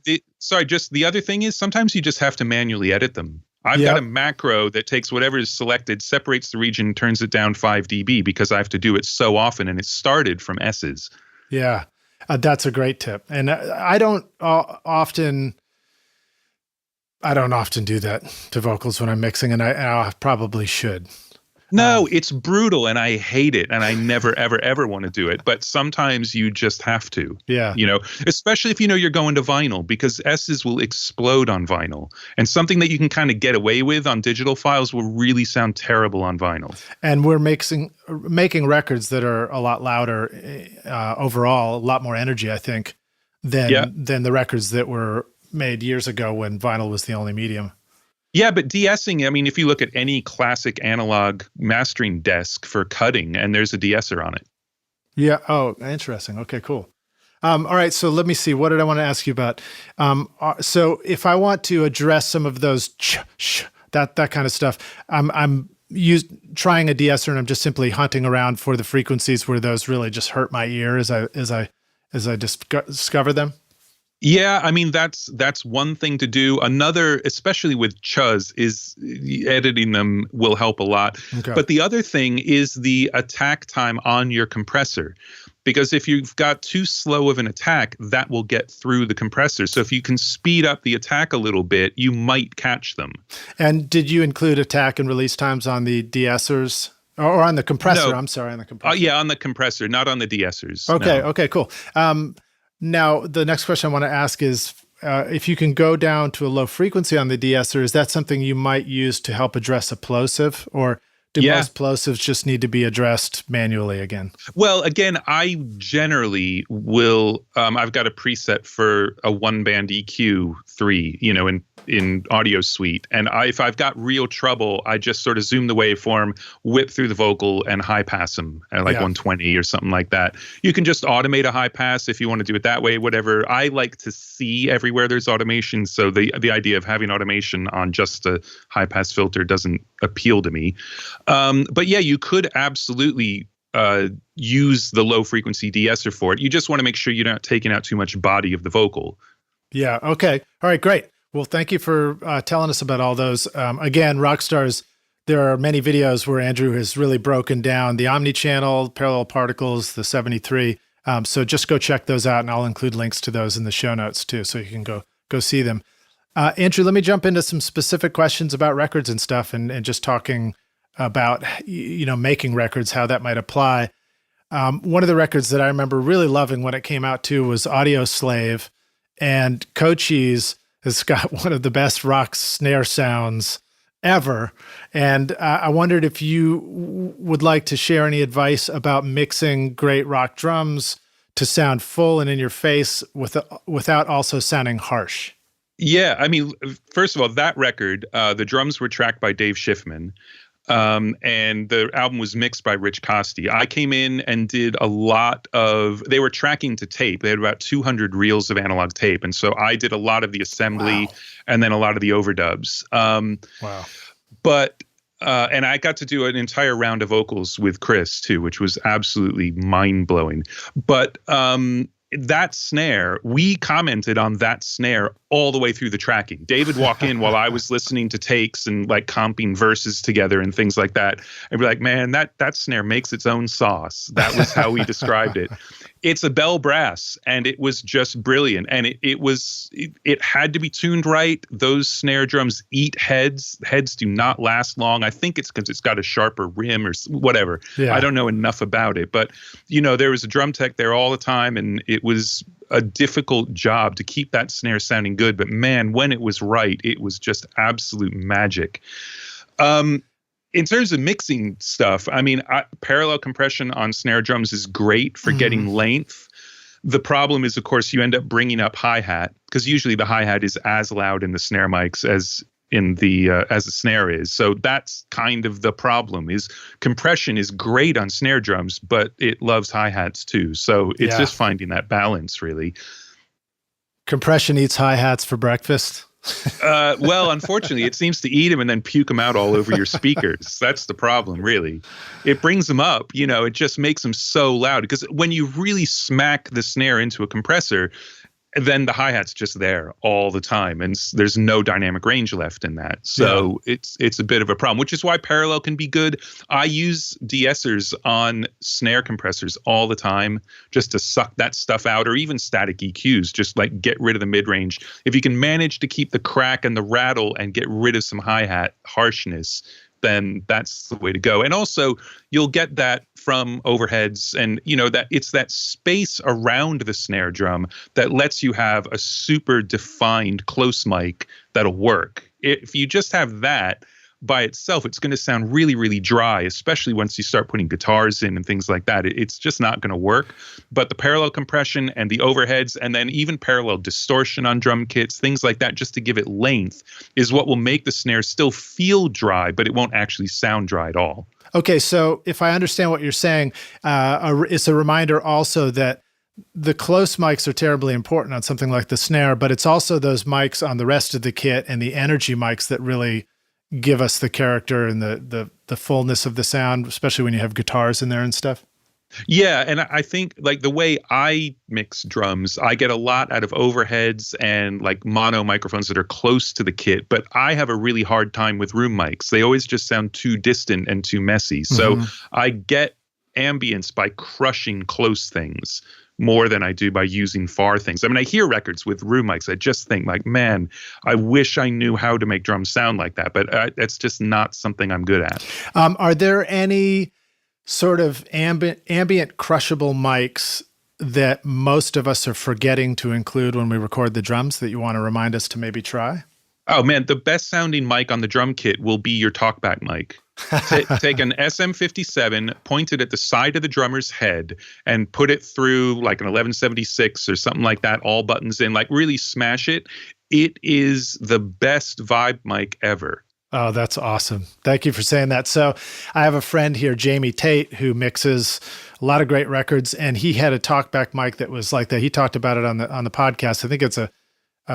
just the other thing is sometimes you just have to manually edit them. I've got a macro that takes whatever is selected, separates the region, turns it down 5 dB because I have to do it so often, and it started from S's. Yeah, that's a great tip. And I don't often do that to vocals when I'm mixing, and I probably should. No, it's brutal, and I hate it, and I never, ever, ever want to do it. But sometimes you just have to. Yeah. Especially if you're going to vinyl, because S's will explode on vinyl. And something that you can kind of get away with on digital files will really sound terrible on vinyl. And we're making records that are a lot louder overall, a lot more energy, I think, than the records that were made years ago when vinyl was the only medium. Yeah, but de-essing, I mean, if you look at any classic analog mastering desk for cutting, and there's a de-esser on it. Yeah. Oh, interesting. Okay, cool. All right. So let me see. What did I want to ask you about? So if I want to address some of those that kind of stuff, I'm trying a de-esser, and I'm just simply hunting around for the frequencies where those really just hurt my ear as I discover them. Yeah, I mean, that's one thing to do. Another, especially with chuz, is editing them will help a lot. Okay. But the other thing is the attack time on your compressor. Because if you've got too slow of an attack, that will get through the compressor. So if you can speed up the attack a little bit, you might catch them. And did you include attack and release times on the de-essers? Or on the compressor? No. I'm sorry, on the compressor. Yeah, on the compressor, not on the de-essers. Okay, no. Okay, cool. Now, the next question I want to ask is, if you can go down to a low frequency on the de-esser, is that something you might use to help address a plosive? Or do most plosives just need to be addressed manually again? Well, again, I generally will, I've got a preset for a one-band EQ 3, in Audio Suite. And if I've got real trouble, I just sort of zoom the waveform, whip through the vocal, and high pass them at 120 or something like that. You can just automate a high pass if you want to do it that way, whatever. I like to see everywhere there's automation. So the idea of having automation on just a high pass filter doesn't appeal to me. But yeah, you could absolutely use the low frequency de-esser for it. You just want to make sure you're not taking out too much body of the vocal. Yeah. Okay. All right. Great. Well, thank you for telling us about all those. Again, Rockstars, there are many videos where Andrew has really broken down the Omni Channel, Parallel Particles, the 73. So just go check those out, and I'll include links to those in the show notes too, so you can go see them. Andrew, let me jump into some specific questions about records and stuff, and just talking about making records, how that might apply. One of the records that I remember really loving when it came out too was Audioslave, and Cochise has got one of the best rock snare sounds ever. And I wondered if you would like to share any advice about mixing great rock drums to sound full and in your face without also sounding harsh. Yeah, I mean, first of all, that record, the drums were tracked by Dave Schiffman. And the album was mixed by Rich Costi. I came in and did they were tracking to tape. They had about 200 reels of analog tape. And so I did a lot of the assembly and then a lot of the overdubs. Wow. But, and I got to do an entire round of vocals with Chris too, which was absolutely mind blowing. But, that snare, we commented on that snare all the way through the tracking. David walk in while I was listening to takes and like comping verses together and things like that. And be like, man, that snare makes its own sauce. That was how we described it. It's a bell brass, and it was just brilliant. And it had to be tuned right. Those snare drums eat heads. Heads do not last long. I think it's because it's got a sharper rim or whatever. Yeah. I don't know enough about it, but there was a drum tech there all the time, and it was a difficult job to keep that snare sounding good. But man, when it was right, it was just absolute magic. In terms of mixing stuff, I mean, parallel compression on snare drums is great for getting length. The problem is, of course, you end up bringing up hi-hat, because usually the hi-hat is as loud in the snare mics as in the as the snare is. So that's kind of the problem. Is compression is great on snare drums, but it loves hi-hats too. So it's just finding that balance, really. Compression eats hi-hats for breakfast. Well, unfortunately, it seems to eat them and then puke them out all over your speakers. That's the problem, really. It brings them up, it just makes them so loud, because when you really smack the snare into a compressor, then the hi-hat's just there all the time, and there's no dynamic range left in that. So it's a bit of a problem, which is why parallel can be good. I use de-essers on snare compressors all the time just to suck that stuff out, or even static EQs, just like get rid of the mid-range. If you can manage to keep the crack and the rattle and get rid of some hi-hat harshness, then that's the way to go. And also, you'll get that from overheads, and that it's that space around the snare drum that lets you have a super defined close mic that'll work. If you just have that by itself, it's going to sound really, really dry, especially once you start putting guitars in and things like that. It's just not going to work. But the parallel compression and the overheads, and then even parallel distortion on drum kits, things like that, just to give it length, is what will make the snare still feel dry, but it won't actually sound dry at all. Okay, so if I understand what you're saying, it's a reminder also that the close mics are terribly important on something like the snare, but it's also those mics on the rest of the kit and the energy mics that really give us the character and the fullness of the sound, especially when you have guitars in there and stuff. Yeah, and I think like the way I mix drums, I get a lot out of overheads and like mono microphones that are close to the kit, but I have a really hard time with room mics. They always just sound too distant and too messy. So I get ambience by crushing close things more than I do by using far things. I mean, I hear records with room mics. I just think like, man, I wish I knew how to make drums sound like that, but that's just not something I'm good at. Are there any sort of ambient crushable mics that most of us are forgetting to include when we record the drums that you want to remind us to maybe try? Oh man, the best sounding mic on the drum kit will be your talkback mic. Take an SM57, point it at the side of the drummer's head, and put it through like an 1176 or something like that, all buttons in, like really smash it. It is the best vibe mic ever. Oh, that's awesome. Thank you for saying that. So I have a friend here, Jamie Tate, who mixes a lot of great records, and he had a talkback mic that was like that. He talked about it on the podcast. I think it's a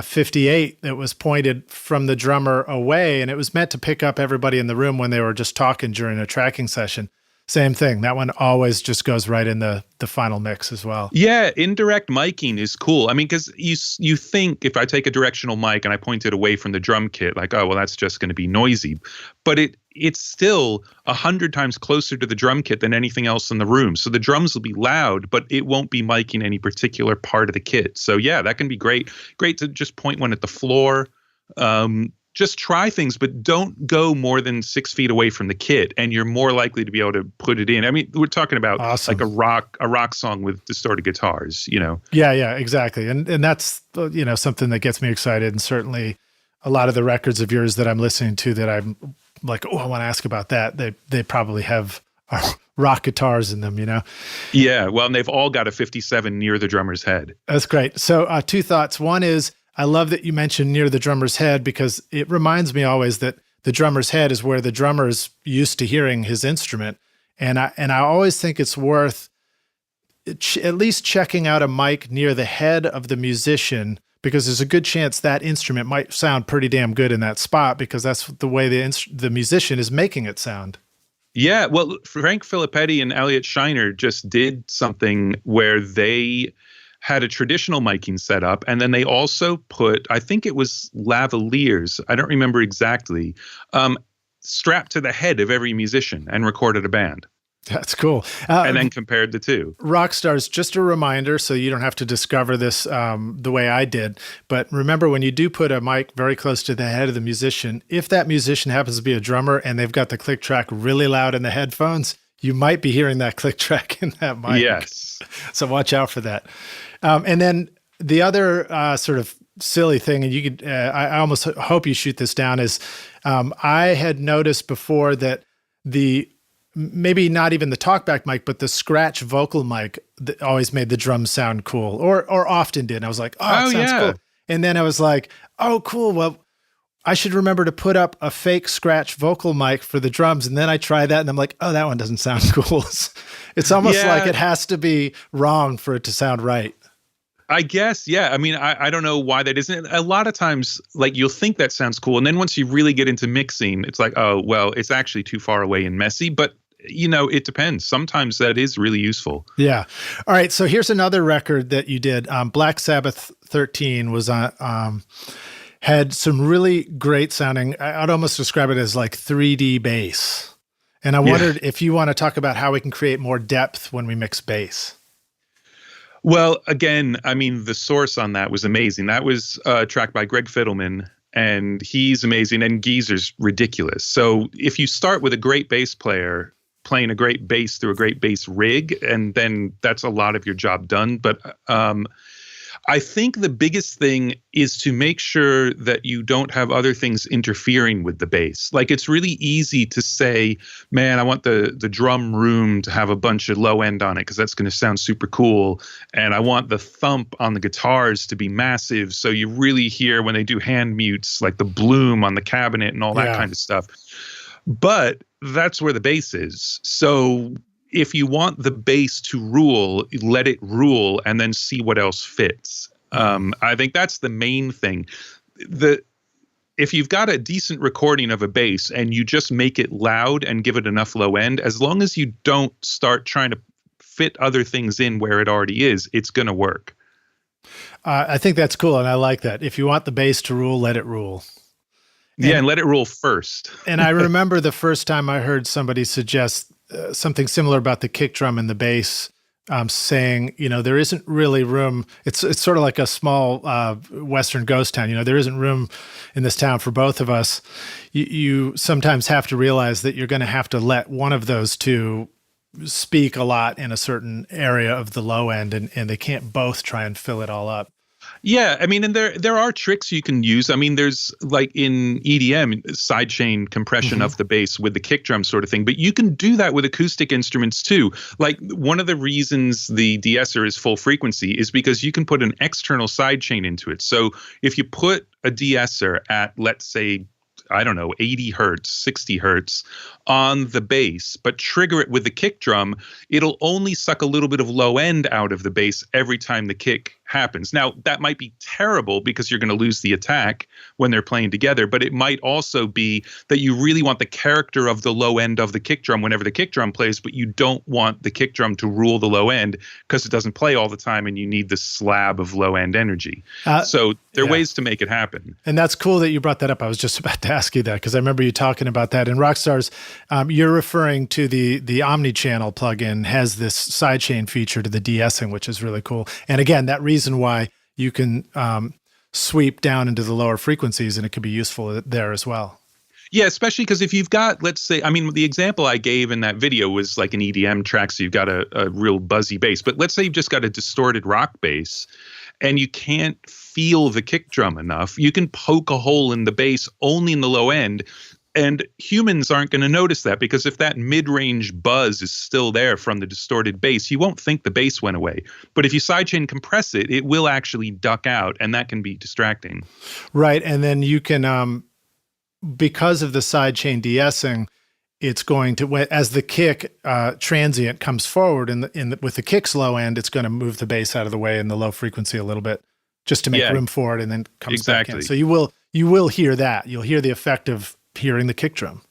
58 that was pointed from the drummer away, and it was meant to pick up everybody in the room when they were just talking during a tracking session. Same thing. That one always just goes right in the final mix as well. Yeah, indirect miking is cool. I mean, because you think if I take a directional mic and I point it away from the drum kit, like, oh, well, that's just going to be noisy. But it's still 100 times closer to the drum kit than anything else in the room. So the drums will be loud, but it won't be miking any particular part of the kit. So yeah, that can be great. Great to just point one at the floor. Just try things, but don't go more than 6 feet away from the kit, and you're more likely to be able to put it in. I mean, we're talking about like a rock song with distorted guitars, Yeah, exactly. And that's, something that gets me excited. And certainly a lot of the records of yours that I'm listening to that I'm like, oh, I want to ask about that. They probably have rock guitars in them, Yeah. Well, and they've all got a 57 near the drummer's head. That's great. So 2 thoughts. One is, I love that you mentioned near the drummer's head, because it reminds me always that the drummer's head is where the drummer's used to hearing his instrument. And I always think it's worth at least checking out a mic near the head of the musician, because there's a good chance that instrument might sound pretty damn good in that spot, because that's the way the musician is making it sound. Yeah, well, Frank Filippetti and Elliot Shiner just did something where they had a traditional miking setup, and then they also put, I think it was lavaliers, I don't remember exactly, strapped to the head of every musician and recorded a band. That's cool. And then compared the two. Rockstars, just a reminder, so you don't have to discover this the way I did, but remember when you do put a mic very close to the head of the musician, if that musician happens to be a drummer and they've got the click track really loud in the headphones, you might be hearing that click track in that mic. Yes. So watch out for that. And then the other sort of silly thing, and you could, I almost hope you shoot this down, is I had noticed before that maybe not even the talkback mic, but the scratch vocal mic that always made the drums sound cool, or often did. And I was like, oh, it sounds cool. And then I was like, oh, cool. Well, I should remember to put up a fake scratch vocal mic for the drums. And then I try that and I'm like, oh, that one doesn't sound cool. It's almost like it has to be wrong for it to sound right. I guess, yeah. I mean, I don't know why that isn't. A lot of times, like, you'll think that sounds cool. And then once you really get into mixing, it's like, oh, well, it's actually too far away and messy. But it depends. Sometimes that is really useful. Yeah. All right. So here's another record that you did. Black Sabbath 13 was on, had some really great sounding, I'd almost describe it as like 3D bass. And I wondered if you want to talk about how we can create more depth when we mix bass. Well, again, I mean, the source on that was amazing. That was tracked by Greg Fiddleman, and he's amazing, and Geezer's ridiculous. So if you start with a great bass player playing a great bass through a great bass rig, and then that's a lot of your job done. But I think the biggest thing is to make sure that you don't have other things interfering with the bass. Like, it's really easy to say, man, I want the drum room to have a bunch of low end on it because that's going to sound super cool. And I want the thump on the guitars to be massive. So you really hear when they do hand mutes, like the bloom on the cabinet and all that kind of stuff. But that's where the bass is. So if you want the bass to rule, let it rule and then see what else fits. I think that's the main thing. If you've got a decent recording of a bass and you just make it loud and give it enough low end, as long as you don't start trying to fit other things in where it already is, it's going to work. I think that's cool. And I like that. If you want the bass to rule, let it rule. And let it rule first. And I remember the first time I heard somebody suggest something similar about the kick drum and the bass, saying, there isn't really room. It's sort of like a small Western ghost town. There isn't room in this town for both of us. You sometimes have to realize that you're going to have to let one of those two speak a lot in a certain area of the low end, and they can't both try and fill it all up. Yeah, I mean, and there are tricks you can use. I mean, there's like in EDM, sidechain compression of the bass with the kick drum sort of thing. But you can do that with acoustic instruments too. Like, one of the reasons the de-esser is full frequency is because you can put an external sidechain into it. So if you put a de-esser at, let's say, I don't know, 80 hertz, 60 hertz on the bass, but trigger it with the kick drum, it'll only suck a little bit of low end out of the bass every time the kick happens. Now, that might be terrible because you're going to lose the attack when they're playing together, but it might also be that you really want the character of the low end of the kick drum whenever the kick drum plays, but you don't want the kick drum to rule the low end because it doesn't play all the time and you need the slab of low end energy. So there are ways to make it happen. And that's cool that you brought that up. I was just about to ask you that because I remember you talking about that. In Rockstars, you're referring to the Omni Channel plugin has this sidechain feature to the de-essing, which is really cool. And again, that reason why you can sweep down into the lower frequencies, and it could be useful there as well. Yeah, especially because if you've got, let's say, I mean, the example I gave in that video was like an EDM track, so you've got a real buzzy bass. But let's say you've just got a distorted rock bass and you can't feel the kick drum enough. You can poke a hole in the bass only in the low end. And humans aren't going to notice that because if that mid-range buzz is still there from the distorted bass, you won't think the bass went away. But if you sidechain compress it, it will actually duck out, and that can be distracting. Right, and then you can, because of the sidechain de-essing, it's going to, as the kick transient comes forward with the kick's low end, it's going to move the bass out of the way in the low frequency a little bit just to make room for it, and then comes back in. So you will hear that. You'll hear the effect of hearing the kick drum.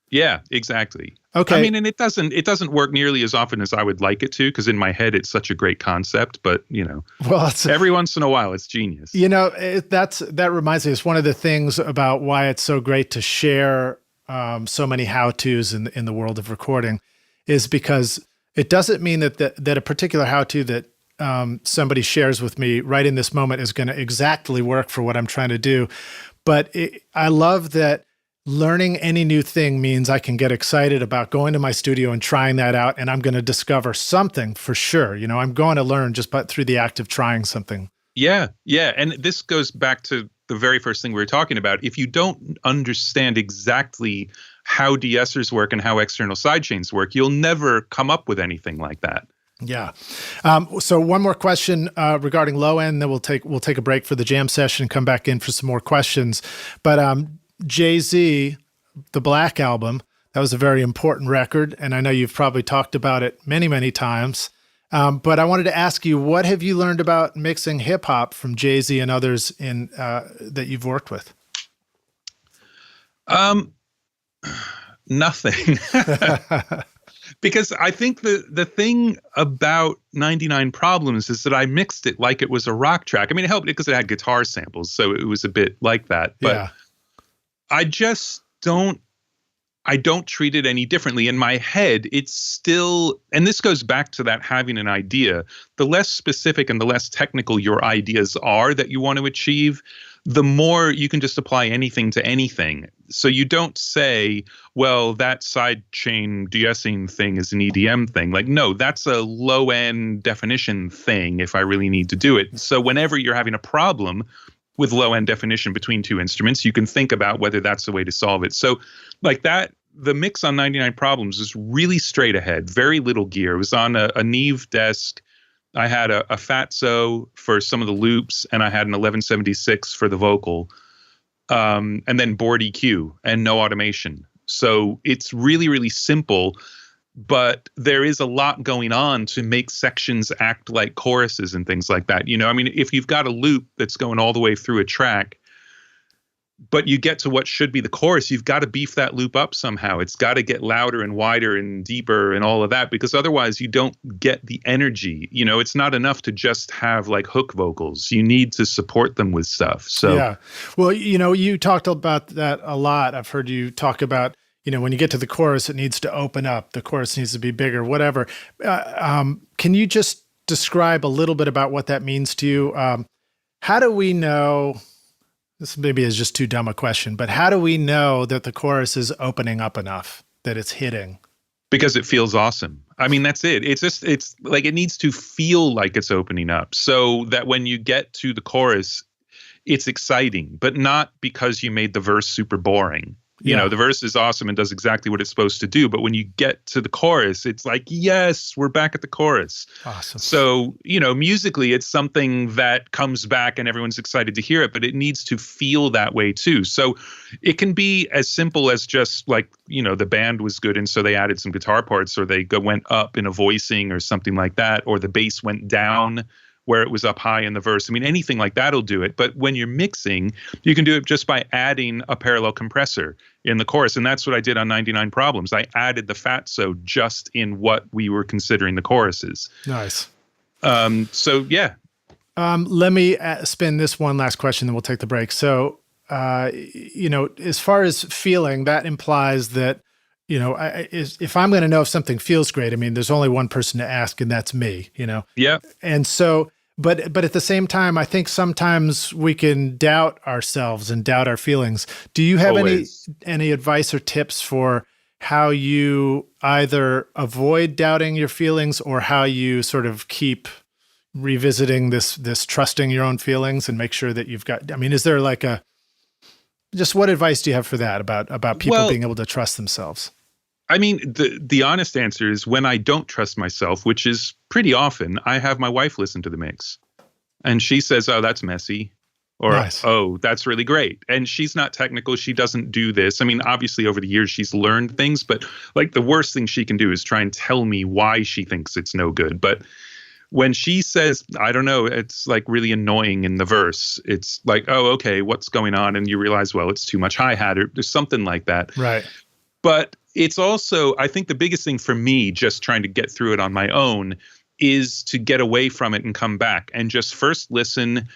Yeah, exactly. Okay. I mean, and it doesn't work nearly as often as I would like it to, because in my head it's such a great concept. But well, every once in a while it's genius. That reminds me. It's one of the things about why it's so great to share so many how-tos in the world of recording, is because it doesn't mean that a particular how-to that somebody shares with me right in this moment is going to exactly work for what I'm trying to do. But I love that. Learning any new thing means I can get excited about going to my studio and trying that out, and I'm going to discover something for sure. I'm going to learn just through the act of trying something. Yeah. And this goes back to the very first thing we were talking about. If you don't understand exactly how de-essers work and how external sidechains work, you'll never come up with anything like that. Yeah. So one more question regarding low end, then we'll take a break for the jam session and come back in for some more questions. But Jay-Z, the Black Album, that was a very important record, and I know you've probably talked about it many, many times. But I wanted to ask you, what have you learned about mixing hip hop from Jay-Z and others that you've worked with? Nothing. Because I think the thing about 99 Problems is that I mixed it like it was a rock track. I mean, it helped because it had guitar samples, so it was a bit like that. But yeah. I don't treat it any differently. In my head, it's still, and this goes back to that having an idea, the less specific and the less technical your ideas are that you want to achieve, the more you can just apply anything to anything. So you don't say, well, that sidechain de-essing thing is an EDM thing. Like, no, that's a low-end definition thing if I really need to do it. So whenever you're having a problem with low-end definition between two instruments, you can think about whether that's the way to solve it. So like that, the mix on 99 Problems is really straight ahead, very little gear. It was on a Neve desk. I had a Fatso for some of the loops, and I had an 1176 for the vocal, and then board EQ and no automation. So it's really, really simple, but there is a lot going on to make sections act like choruses and things like that. I mean, if you've got a loop that's going all the way through a track, but you get to what should be the chorus, you've got to beef that loop up somehow. It's got to get louder and wider and deeper and all of that, because otherwise you don't get the energy. It's not enough to just have like hook vocals. You need to support them with stuff. So yeah. Well, you talked about that a lot. I've heard you talk about, when you get to the chorus, it needs to open up. The chorus needs to be bigger, whatever. Can you just describe a little bit about what that means to you? How do we know? This maybe is just too dumb a question, but how do we know that the chorus is opening up enough, that it's hitting? Because it feels awesome. I mean, that's it. It's like it needs to feel like it's opening up, so that when you get to the chorus, it's exciting, but not because you made the verse super boring. The verse is awesome and does exactly what it's supposed to do. But when you get to the chorus, it's like, yes, we're back at the chorus. Awesome. So, musically, it's something that comes back and everyone's excited to hear it, but it needs to feel that way too. So it can be as simple as just like, the band was good, and so they added some guitar parts, or they went up in a voicing or something like that, or the bass went down where it was up high in the verse. I mean, anything like that'll do it. But when you're mixing, you can do it just by adding a parallel compressor in the chorus. And that's what I did on 99 Problems. I added the Fatso just in what we were considering the choruses. Nice. So, yeah. Let me spin this one last question, then we'll take the break. So, as far as feeling, that implies that, if I'm going to know if something feels great, I mean, there's only one person to ask, and that's me, Yeah. And so, but at the same time, I think sometimes we can doubt ourselves and doubt our feelings. Do you have any advice or tips for how you either avoid doubting your feelings, or how you sort of keep revisiting this trusting your own feelings and make sure that you've got, I mean, is there like just what advice do you have for that about people being able to trust themselves? I mean, the honest answer is, when I don't trust myself, which is pretty often, I have my wife listen to the mix, and she says, "Oh, that's messy," or nice. "Oh, that's really great." And she's not technical. She doesn't do this. I mean, obviously over the years she's learned things, but like the worst thing she can do is try and tell me why she thinks it's no good. But when she says, I don't know, it's like really annoying in the verse, it's like, oh, okay, what's going on? And you realize, well, it's too much hi-hat, or there's something like that. Right. But it's also, I think the biggest thing for me, just trying to get through it on my own, is to get away from it and come back and just first listen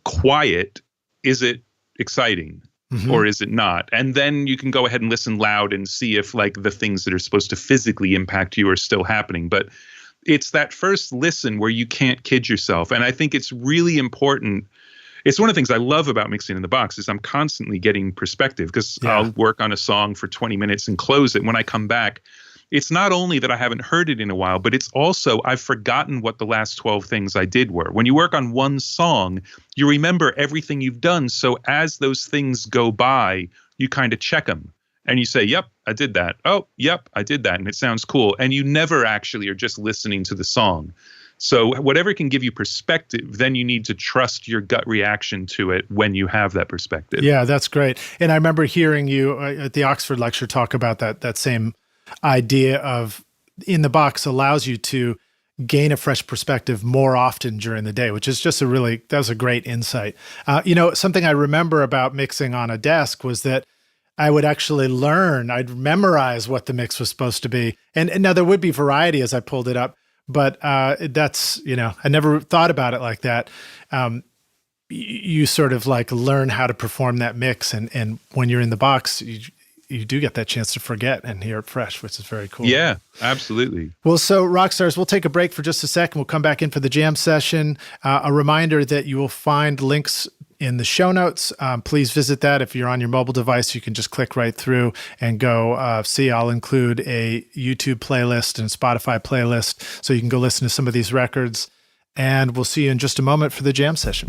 quiet. Is it exciting? Or is it not? And then you can go ahead and listen loud and see if like the things that are supposed to physically impact you are still happening. But it's that first listen where you can't kid yourself. And I think it's really important. It's one of the things I love about mixing in the box is I'm constantly getting perspective, because I'll work on a song for 20 minutes and close it. When I come back, it's not only that I haven't heard it in a while, but it's also I've forgotten what the last 12 things I did were. When you work on one song, you remember everything you've done. So as those things go by, you kind of check them and you say, yep, I did that. Oh, yep, I did that. And it sounds cool. And you never actually are just listening to the song. So whatever can give you perspective, then you need to trust your gut reaction to it when you have that perspective. Yeah, that's great. And I remember hearing you at the Oxford lecture talk about that same idea of in the box allows you to gain a fresh perspective more often during the day, which is just that was a great insight. Something I remember about mixing on a desk was that I would actually I'd memorize what the mix was supposed to be. And now there would be variety as I pulled it up, but that's, I never thought about it like that. You sort of like learn how to perform that mix. And when you're in the box, you do get that chance to forget and hear it fresh, which is very cool. Yeah, absolutely. Well, so Rockstars, we'll take a break for just a second. We'll come back in for the jam session. A reminder that you will find links in the show notes. Please visit that. If you're on your mobile device, you can just click right through and go see. I'll include a YouTube playlist and a Spotify playlist so you can go listen to some of these records. And we'll see you in just a moment for the jam session.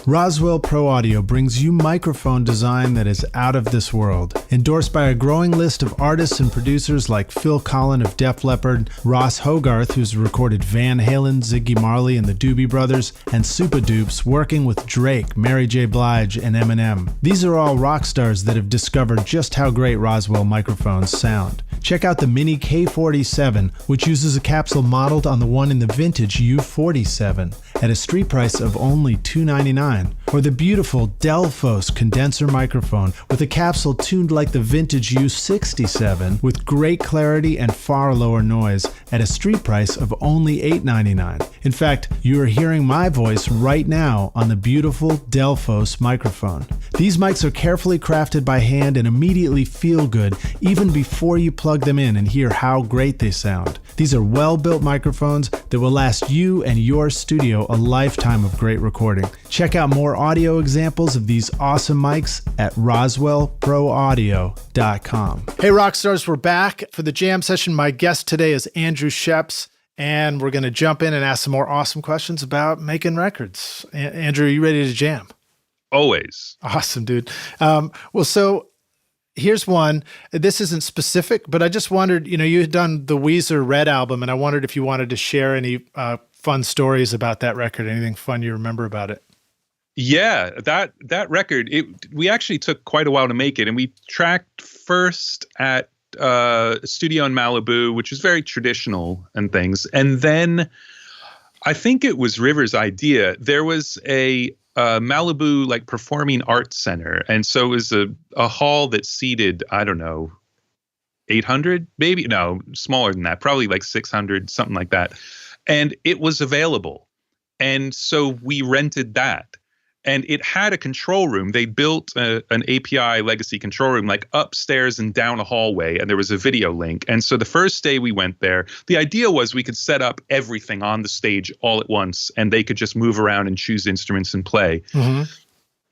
Roswell Pro Audio brings you microphone design that is out of this world. Endorsed by a growing list of artists and producers like Phil Collen of Def Leppard, Ross Hogarth, who's recorded Van Halen, Ziggy Marley, and the Doobie Brothers, and Super Dupes, working with Drake, Mary J. Blige, and Eminem. These are all rock stars that have discovered just how great Roswell microphones sound. Check out the Mini K47, which uses a capsule modeled on the one in the vintage U47 at a street price of only $299. Or the beautiful Delphos condenser microphone with a capsule tuned like the vintage U67 with great clarity and far lower noise at a street price of only $899. In fact, you are hearing my voice right now on the beautiful Delphos microphone. These mics are carefully crafted by hand and immediately feel good even before you plug them in and hear how great they sound. These are well-built microphones that will last you and your studio a lifetime of great recording. Check out more audio examples of these awesome mics at roswellproaudio.com. Hey Rockstars, we're back for the jam session. My guest today is Andrew Scheps, and we're going to jump in and ask some more awesome questions about making records. Andrew, are you ready to jam? Always. Awesome, dude. So here's one. This isn't specific, but I just wondered, you had done the Weezer Red album, and I wondered if you wanted to share any fun stories about that record, anything fun you remember about it. Yeah, that record, we actually took quite a while to make it, and we tracked first at a studio in Malibu, which is very traditional and things. And then I think it was River's idea. There was a Malibu like performing arts center. And so it was a hall that seated, I don't know, 800, maybe, no, smaller than that, probably like 600, something like that. And it was available. And so we rented that. And it had a control room. They built an API legacy control room like upstairs and down a hallway, and there was a video link. And so the first day we went there, the idea was we could set up everything on the stage all at once, and they could just move around and choose instruments and play. Mm-hmm.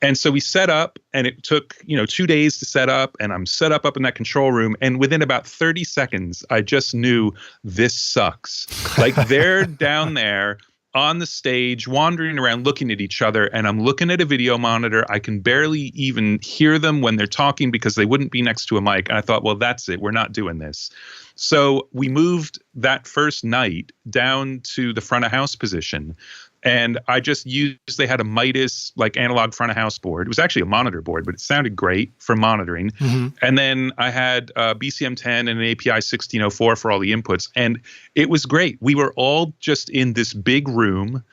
And so we set up, and it took 2 days to set up, and I'm set up in that control room. And within about 30 seconds, I just knew this sucks. Like they're down there on the stage, wandering around, looking at each other, and I'm looking at a video monitor. I can barely even hear them when they're talking because they wouldn't be next to a mic. And I thought, well, that's it. We're not doing this. So we moved that first night down to the front of house position. And I just they had a Midas like analog front of house board. It was actually a monitor board, but it sounded great for monitoring. Mm-hmm. And then I had BCM10 and an API 1604 for all the inputs. And it was great. We were all just in this big room,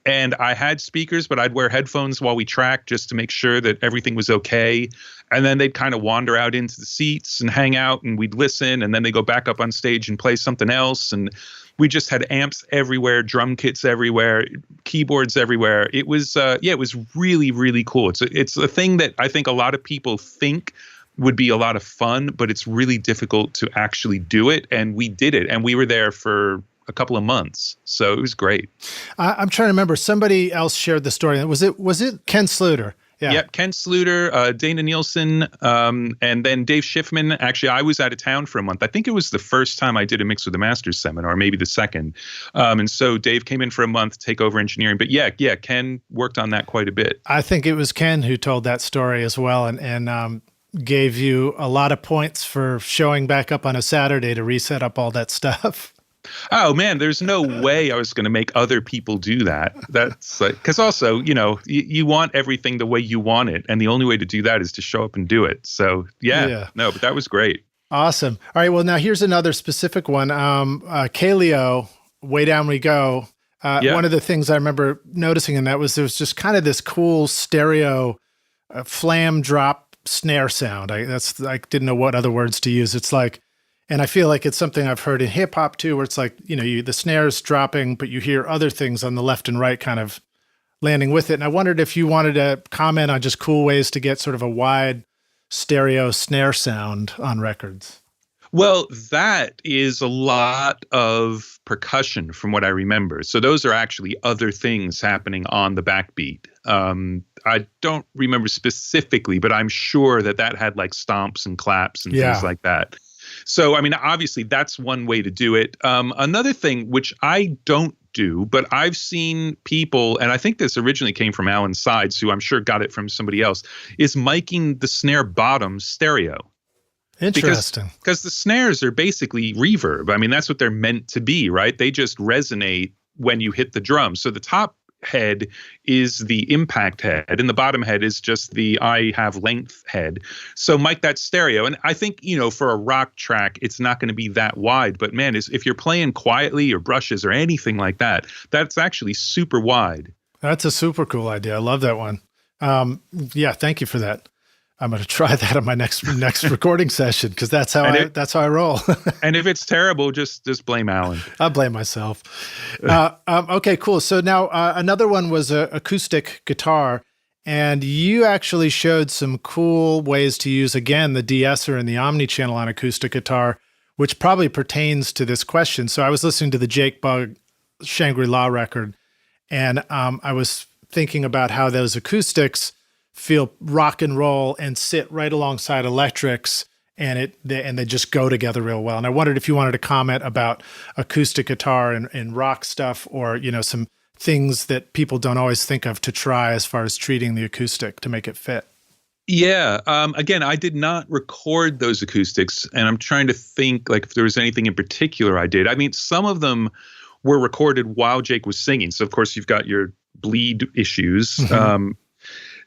And I had speakers, but I'd wear headphones while we tracked just to make sure that everything was okay. And then they'd kind of wander out into the seats and hang out, and we'd listen. And then they go back up on stage and play something else. And we just had amps everywhere, drum kits everywhere, keyboards everywhere. It was, it was really, really cool. It's a thing that I think a lot of people think would be a lot of fun, but it's really difficult to actually do it. And we did it. And we were there for a couple of months. So it was great. I'm trying to remember. Somebody else shared the story. Was it Ken Sluter? Yeah. Yep. Ken Sluter, Dana Nielsen, and then Dave Schiffman. Actually, I was out of town for a month. I think it was the first time I did a Mix with the Masters seminar, maybe the second. And so Dave came in for a month to take over engineering. But yeah, Ken worked on that quite a bit. I think it was Ken who told that story as well, and gave you a lot of points for showing back up on a Saturday to reset up all that stuff. Oh man, there's no way I was going to make other people do that. That's like, because also, you want everything the way you want it. And the only way to do that is to show up and do it. So no, but that was great. Awesome. All right. Well, now here's another specific one. Kaleo, Way Down We Go. One of the things I remember noticing in that was there was just kind of this cool stereo flam drop snare sound. I didn't know what other words to use. It's like, and I feel like it's something I've heard in hip hop too, where it's like, the snare's dropping, but you hear other things on the left and right kind of landing with it. And I wondered if you wanted to comment on just cool ways to get sort of a wide stereo snare sound on records. Well, that is a lot of percussion from what I remember. So those are actually other things happening on the backbeat. I don't remember specifically, but I'm sure that had like stomps and claps and things like that. So, I mean, obviously that's one way to do it. Another thing, which I don't do, but I've seen people, and I think this originally came from Alan Sides, who I'm sure got it from somebody else, is miking the snare bottom stereo. Interesting. Because the snares are basically reverb. I mean, that's what they're meant to be, right? They just resonate when you hit the drum. So the top head is the impact head, and the bottom head is just the I have length head. So mic that stereo. And I think, for a rock track, it's not going to be that wide. But man, if you're playing quietly or brushes or anything like that, that's actually super wide. That's a super cool idea. I love that one. Thank you for that. I'm going to try that on my next recording session, because that's how I roll. And if it's terrible, just blame Alan. I'll blame myself. Okay, cool. So now another one was an acoustic guitar, and you actually showed some cool ways to use, again, the de-esser and the Omni Channel on acoustic guitar, which probably pertains to this question. So I was listening to the Jake Bugg Shangri-La record, and I was thinking about how those acoustics feel rock and roll and sit right alongside electrics, and they just go together real well. And I wondered if you wanted to comment about acoustic guitar and rock stuff, or some things that people don't always think of to try as far as treating the acoustic to make it fit. Yeah. Again, I did not record those acoustics, and I'm trying to think like if there was anything in particular I did. I mean, some of them were recorded while Jake was singing. So of course you've got your bleed issues. Mm-hmm.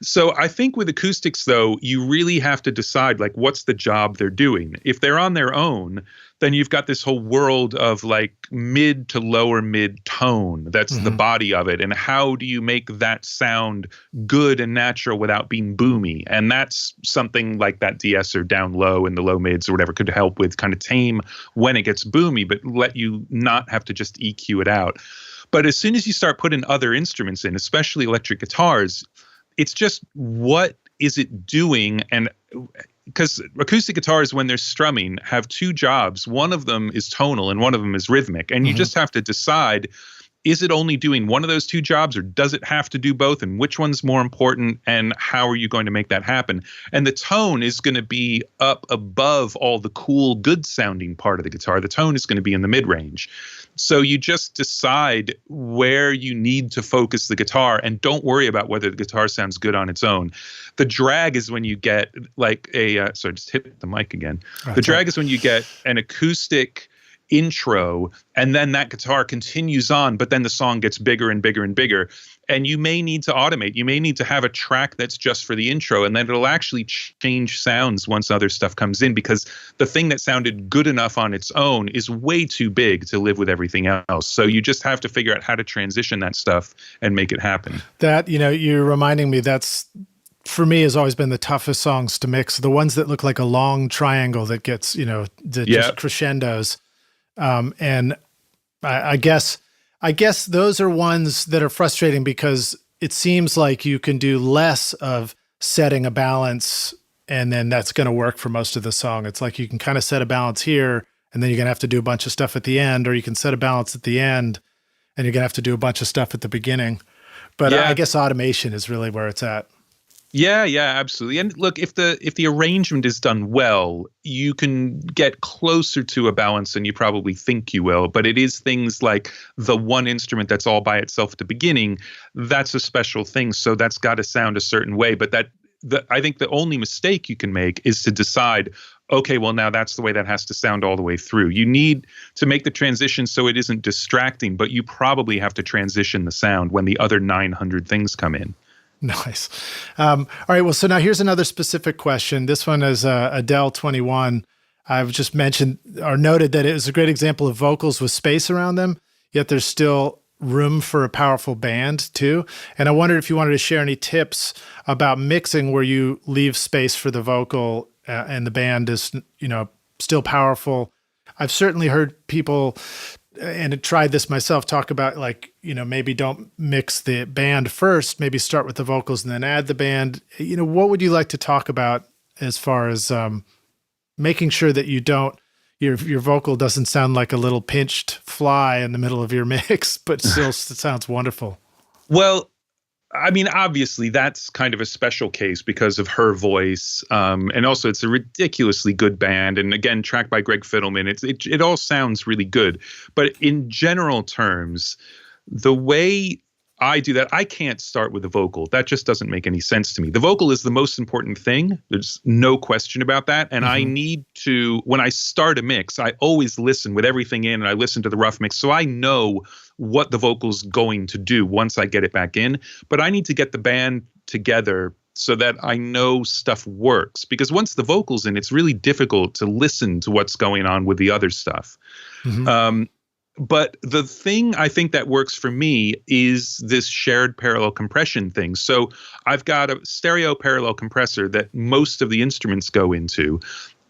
So I think with acoustics, though, you really have to decide, like, what's the job they're doing. If they're on their own, then you've got this whole world of like mid to lower mid tone. That's the body of it. And how do you make that sound good and natural without being boomy? And that's something like that de-esser down low in the low mids or whatever could help with, kind of tame when it gets boomy, but let you not have to just EQ it out. But as soon as you start putting other instruments in, especially electric guitars, it's just, what is it doing? And because acoustic guitars, when they're strumming, have two jobs. One of them is tonal and one of them is rhythmic. And you just have to decide, is it only doing one of those two jobs, or does it have to do both? And which one's more important? And how are you going to make that happen? And the tone is going to be up above all the cool, good sounding part of the guitar. The tone is going to be in the mid range. So you just decide where you need to focus the guitar, and don't worry about whether the guitar sounds good on its own. The drag is when you get like sorry, just hit the mic again. The drag is when you get an acoustic intro, and then that guitar continues on, but then the song gets bigger and bigger and bigger. And you may need to automate. You may need to have a track that's just for the intro, and then it'll actually change sounds once other stuff comes in, because the thing that sounded good enough on its own is way too big to live with everything else. So you just have to figure out how to transition that stuff and make it happen. That, you're reminding me, that's, for me, has always been the toughest songs to mix. The ones that look like a long triangle that gets, that just crescendos. And I guess those are ones that are frustrating, because it seems like you can do less of setting a balance and then that's going to work for most of the song. It's like you can kind of set a balance here and then you're going to have to do a bunch of stuff at the end, or you can set a balance at the end and you're going to have to do a bunch of stuff at the beginning. But I guess automation is really where it's at. Yeah, absolutely. And look, if the arrangement is done well, you can get closer to a balance than you probably think you will. But it is things like the one instrument that's all by itself at the beginning, that's a special thing. So that's got to sound a certain way. But I think the only mistake you can make is to decide, okay, well, now that's the way that has to sound all the way through. You need to make the transition so it isn't distracting, but you probably have to transition the sound when the other 900 things come in. Nice. All right. Well, so now here's another specific question. This one is Adele 21. I've just mentioned or noted that it was a great example of vocals with space around them, yet there's still room for a powerful band too. And I wondered if you wanted to share any tips about mixing where you leave space for the vocal and the band is, still powerful. I've certainly heard people, and I tried this myself, talk about maybe don't mix the band first, maybe start with the vocals and then add the band. What would you like to talk about as far as making sure that your vocal doesn't sound like a little pinched fly in the middle of your mix, but still sounds wonderful? Well, I mean, obviously that's kind of a special case because of her voice. And also it's a ridiculously good band. And again, tracked by Greg Fidelman, it all sounds really good. But in general terms, the way I do that, I can't start with the vocal. That just doesn't make any sense to me. The vocal is the most important thing. There's no question about that. And I need to, when I start a mix, I always listen with everything in and I listen to the rough mix. So I know what the vocal's going to do once I get it back in. But I need to get the band together so that I know stuff works. Because once the vocal's in, it's really difficult to listen to what's going on with the other stuff. But the thing I think that works for me is this shared parallel compression thing. So I've got a stereo parallel compressor that most of the instruments go into,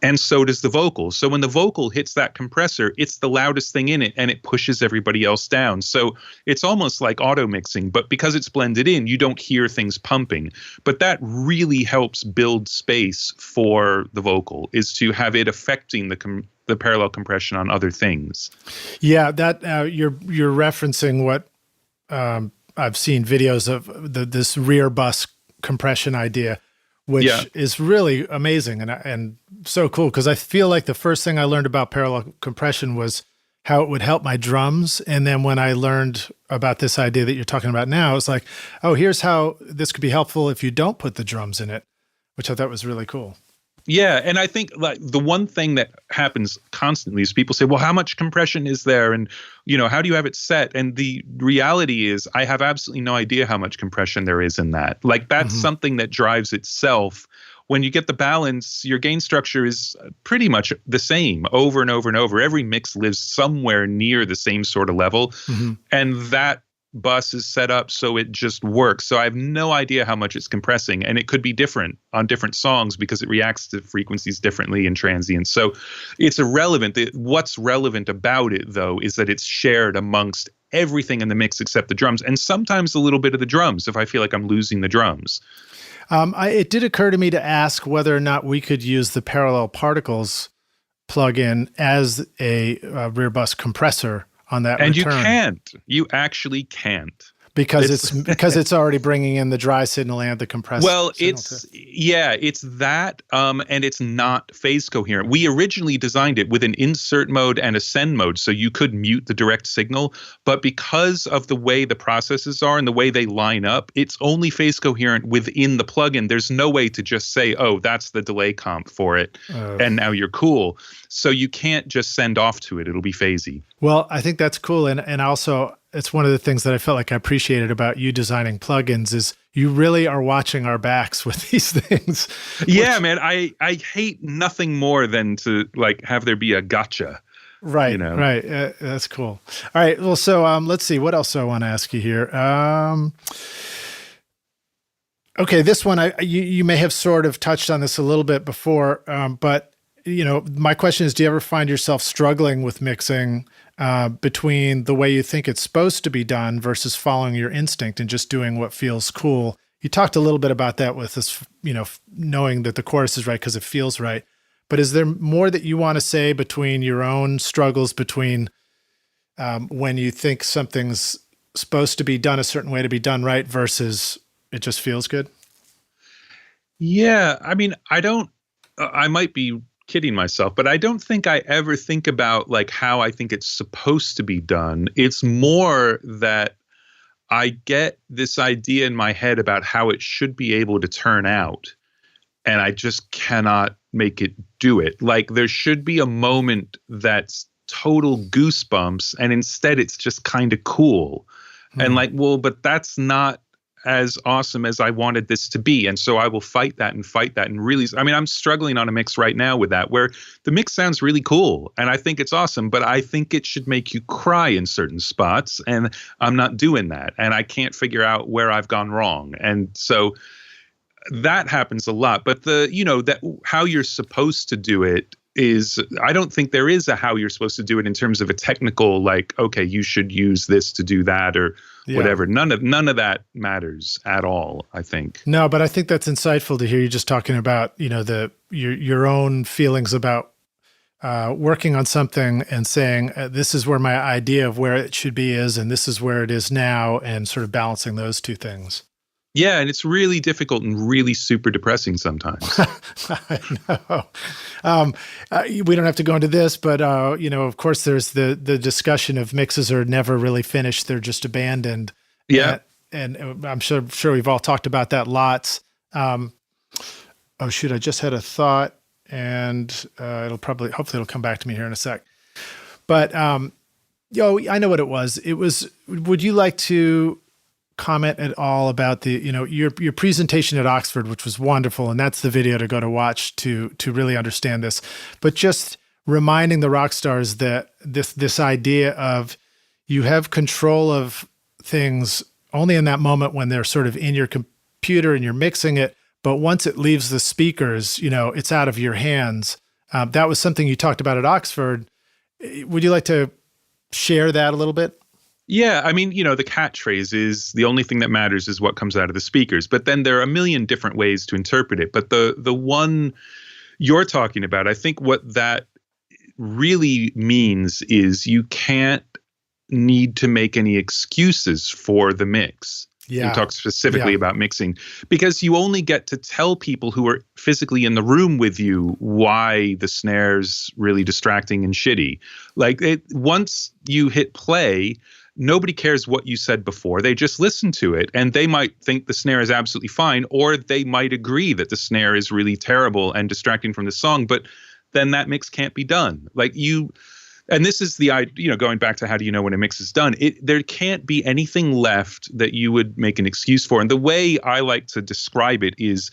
and so does the vocal. So when the vocal hits that compressor, it's the loudest thing in it, and it pushes everybody else down. So it's almost like auto mixing, but because it's blended in, you don't hear things pumping. But that really helps build space for the vocal, is to have it affecting the parallel compression on other things. Yeah, that you're referencing what I've seen videos of this rear bus compression idea, which is really amazing and so cool, because I feel like the first thing I learned about parallel compression was how it would help my drums. And then when I learned about this idea that you're talking about now, it's like, oh, here's how this could be helpful if you don't put the drums in it, which I thought was really cool. Yeah, and I think like the one thing that happens constantly is people say, well, how much compression is there? And, how do you have it set? And the reality is I have absolutely no idea how much compression there is in that. Like that's something that drives itself. When you get the balance, your gain structure is pretty much the same over and over and over. Every mix lives somewhere near the same sort of level. And that bus is set up so it just works. So I have no idea how much it's compressing, and it could be different on different songs because it reacts to frequencies differently and transients. So it's irrelevant. What's relevant about it, though, is that it's shared amongst everything in the mix except the drums, and sometimes a little bit of the drums if I feel like I'm losing the drums. It did occur to me to ask whether or not we could use the Parallel Particles plugin as a rear bus compressor on that and return. You can't. You actually can't. Because it's already bringing in the dry signal and the compressed Well, signal it's that, and it's not phase coherent. We originally designed it with an insert mode and a send mode, so you could mute the direct signal. But because of the way the processes are and the way they line up, it's only phase coherent within the plugin. There's no way to just say, oh, that's the delay comp for it, and now you're cool. So you can't just send off to it. It'll be phasey. Well, I think that's cool. And also, it's one of the things that I felt like I appreciated about you designing plugins is you really are watching our backs with these things. Yeah, man. I hate nothing more than to like have there be a gotcha. Right, you know? Right. That's cool. All right. Well, so let's see. What else do I want to ask you here? Okay, this one, you may have sort of touched on this a little bit before, but my question is, do you ever find yourself struggling with mixing between the way you think it's supposed to be done versus following your instinct and just doing what feels cool? You talked a little bit about that with this, knowing that the chorus is right because it feels right. But is there more that you want to say between your own struggles between when you think something's supposed to be done a certain way to be done right versus it just feels good? Yeah. I mean, I might be kidding myself, but I don't think I ever think about like how I think it's supposed to be done. It's more that I get this idea in my head about how it should be able to turn out, and I just cannot make it do it. Like there should be a moment that's total goosebumps, and instead it's just kind of cool. And like, well, but that's not as awesome as I wanted this to be. And so I will fight that and really, I mean, I'm struggling on a mix right now with that, where the mix sounds really cool and I think it's awesome, but I think it should make you cry in certain spots. And I'm not doing that. And I can't figure out where I've gone wrong. And so that happens a lot. But that how you're supposed to do it is, I don't think there is a how you're supposed to do it in terms of a technical, like, okay, you should use this to do that or whatever. None of that matters at all, I think. No, but I think that's insightful to hear you just talking about, your own feelings about working on something and saying, this is where my idea of where it should be is, and this is where it is now, and sort of balancing those two things. Yeah, and it's really difficult and really super depressing sometimes. I know. We don't have to go into this, but of course, there's the discussion of mixes are never really finished; they're just abandoned. Yeah, and I'm sure we've all talked about that lots. Oh shoot, I just had a thought, and hopefully it'll come back to me here in a sec. But I know what it was. It was. Would you like to comment at all about the your presentation at Oxford, which was wonderful, and that's the video to go to watch to really understand this, but just reminding the Rockstars that this idea of you have control of things only in that moment when they're sort of in your computer and you're mixing it, but once it leaves the speakers, it's out of your hands. That was something you talked about at Oxford. Would you like to share that a little bit? Yeah, I mean, the catchphrase is the only thing that matters is what comes out of the speakers. But then there are a million different ways to interpret it. But the one you're talking about, I think what that really means is you can't need to make any excuses for the mix. Yeah. You talk specifically about mixing, because you only get to tell people who are physically in the room with you why the snare's really distracting and shitty. Like once you hit play, nobody cares what you said before. They just listen to it, and they might think the snare is absolutely fine, or they might agree that the snare is really terrible and distracting from the song, but then that mix can't be done. And this is the idea, going back to how do you know when a mix is done? There can't be anything left that you would make an excuse for. And the way I like to describe it is,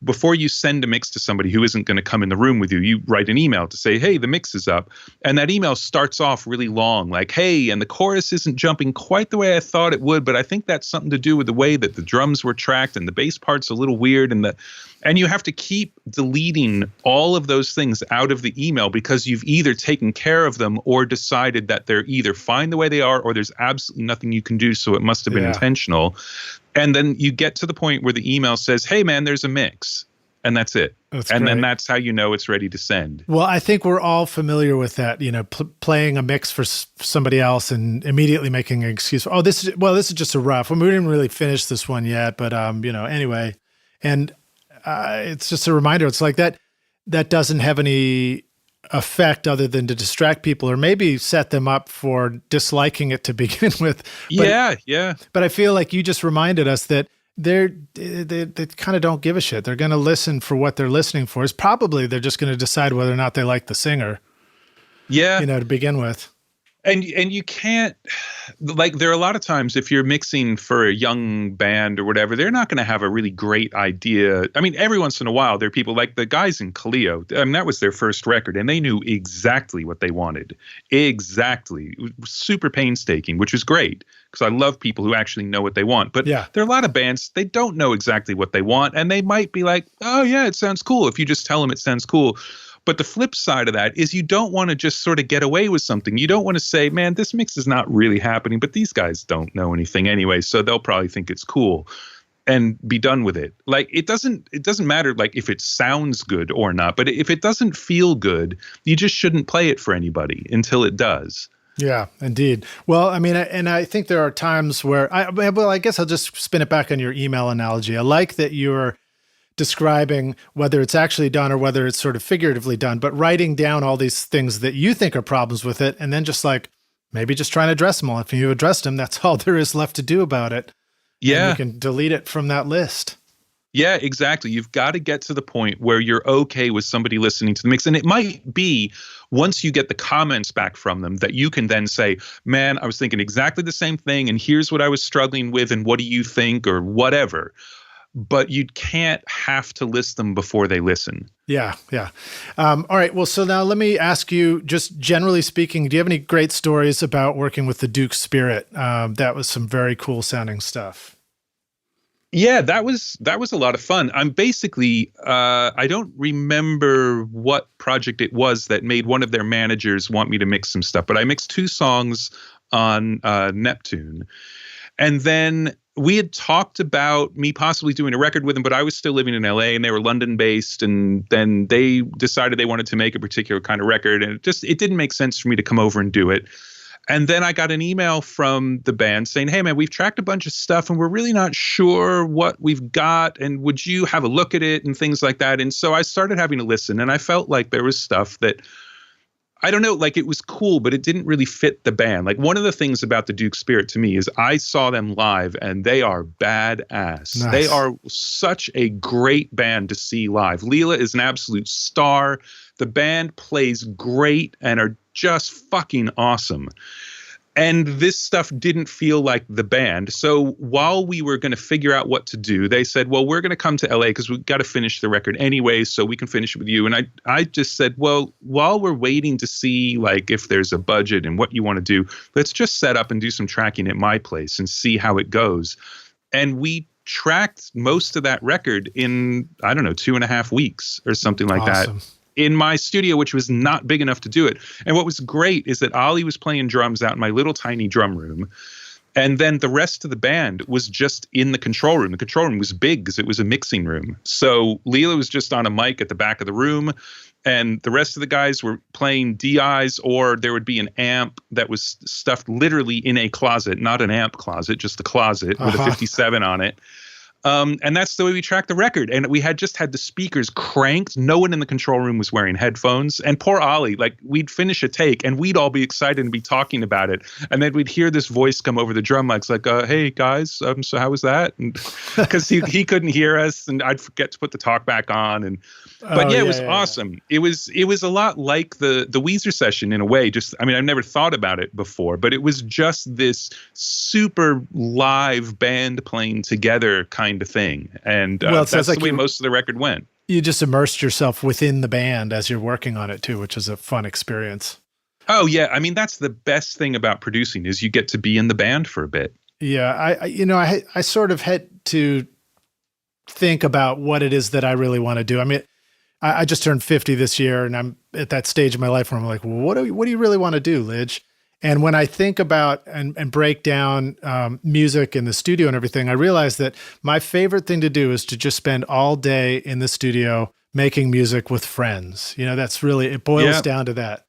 before you send a mix to somebody who isn't going to come in the room with you, you write an email to say, hey, the mix is up. And that email starts off really long, like, hey, and the chorus isn't jumping quite the way I thought it would, but I think that's something to do with the way that the drums were tracked and the bass part's a little weird. And you have to keep deleting all of those things out of the email, because you've either taken care of them or decided that they're either fine the way they are, or there's absolutely nothing you can do, so it must have been intentional. And then you get to the point where the email says, hey, man, there's a mix. And that's it. Then that's how you know it's ready to send. Well, I think we're all familiar with that, playing a mix for somebody else and immediately making an excuse. Oh, this is just a rough. We didn't really finish this one yet, but, anyway. And it's just a reminder. It's like that doesn't have any effect other than to distract people, or maybe set them up for disliking it to begin with. But, yeah. But I feel like you just reminded us that they kind of don't give a shit. They're going to listen for what they're listening for. They're just going to decide whether or not they like the singer. Yeah. To begin with. And you can't, like, there are a lot of times if you're mixing for a young band or whatever, they're not going to have a really great idea. I mean, every once in a while, there are people like the guys in Kaleo. I mean, that was their first record, and they knew exactly what they wanted. Exactly. It was super painstaking, which is great, because I love people who actually know what they want. But there are a lot of bands, they don't know exactly what they want, and they might be like, oh, yeah, it sounds cool. If you just tell them it sounds cool. But the flip side of that is you don't want to just sort of get away with something. You don't want to say, man, this mix is not really happening, but these guys don't know anything anyway, so they'll probably think it's cool, and be done with it. Like, it doesn't matter like if it sounds good or not, but if it doesn't feel good, you just shouldn't play it for anybody until it does. Yeah, indeed. Well, I mean, and I think there are times where I guess I'll just spin it back on your email analogy. I like that you're describing whether it's actually done or whether it's sort of figuratively done, but writing down all these things that you think are problems with it, and then just like maybe just trying to address them all. If you addressed them, that's all there is left to do about it. Yeah. And you can delete it from that list. Yeah, exactly. You've got to get to the point where you're okay with somebody listening to the mix. And it might be once you get the comments back from them that you can then say, man, I was thinking exactly the same thing, and here's what I was struggling with, and what do you think, or whatever. But you can't have to list them before they listen. Yeah, yeah. All right, well, so now let me ask you, just generally speaking, do you have any great stories about working with the Duke Spirit? That was some very cool sounding stuff. Yeah, that was a lot of fun. I'm basically, I don't remember what project it was that made one of their managers want me to mix some stuff, but I mixed 2 songs on Neptune. And then we had talked about me possibly doing a record with them, but I was still living in LA and they were London based. And then they decided they wanted to make a particular kind of record. And it didn't make sense for me to come over and do it. And then I got an email from the band saying, hey, man, we've tracked a bunch of stuff and we're really not sure what we've got. And would you have a look at it and things like that? And so I started having to listen, and I felt like there was stuff that, I don't know, like it was cool, but it didn't really fit the band. Like, one of the things about the Duke Spirit to me is I saw them live and they are badass. Nice. They are such a great band to see live. Leela is an absolute star. The band plays great and are just fucking awesome. And this stuff didn't feel like the band. So while we were going to figure out what to do, they said, well, we're going to come to LA because we've got to finish the record anyway, so we can finish it with you. And I just said, well, while we're waiting to see like if there's a budget and what you want to do, let's just set up and do some tracking at my place and see how it goes. And we tracked most of that record in, I don't know, 2.5 weeks or something like that. In my studio, which was not big enough to do it. And what was great is that Ollie was playing drums out in my little tiny drum room. And then the rest of the band was just in the control room. The control room was big because it was a mixing room. So Leela was just on a mic at the back of the room. And the rest of the guys were playing DIs, or there would be an amp that was stuffed literally in a closet, not an amp closet, just a closet with a 57 on it. And that's the way we tracked the record. And we had just had the speakers cranked. No one in the control room was wearing headphones. And poor Ollie, like, we'd finish a take and we'd all be excited and be talking about it. And then we'd hear this voice come over the drum mics like, hey, guys, so how was that? And because he couldn't hear us, and I'd forget to put the talk back on. But it was awesome. It was a lot like the Weezer session in a way. Just, I mean, I've never thought about it before, but it was just this super live band playing together kind of thing. And that's like the way most of the record went. You just immersed yourself within the band as you're working on it too, which is a fun experience. Oh yeah. I mean, that's the best thing about producing is you get to be in the band for a bit. Yeah. I sort of had to think about what it is that I really want to do. I mean, I just turned 50 this year, and I'm at that stage of my life where I'm like, well, what do you really want to do, Lidge? And when I think about and break down music in the studio and everything, I realize that my favorite thing to do is to just spend all day in the studio making music with friends. You know, that's really, it boils down to that.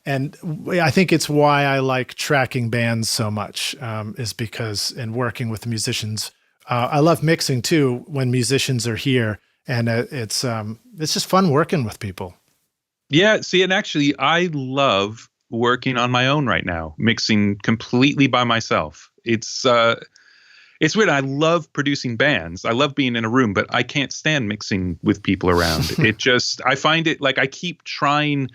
And I think it's why I like tracking bands so much, is because in working with musicians, I love mixing too when musicians are here, and it's just fun working with people. Yeah, see, and actually, I love working on my own right now, mixing completely by myself. It's weird. I love producing bands. I love being in a room, but I can't stand mixing with people around. I find it like I keep trying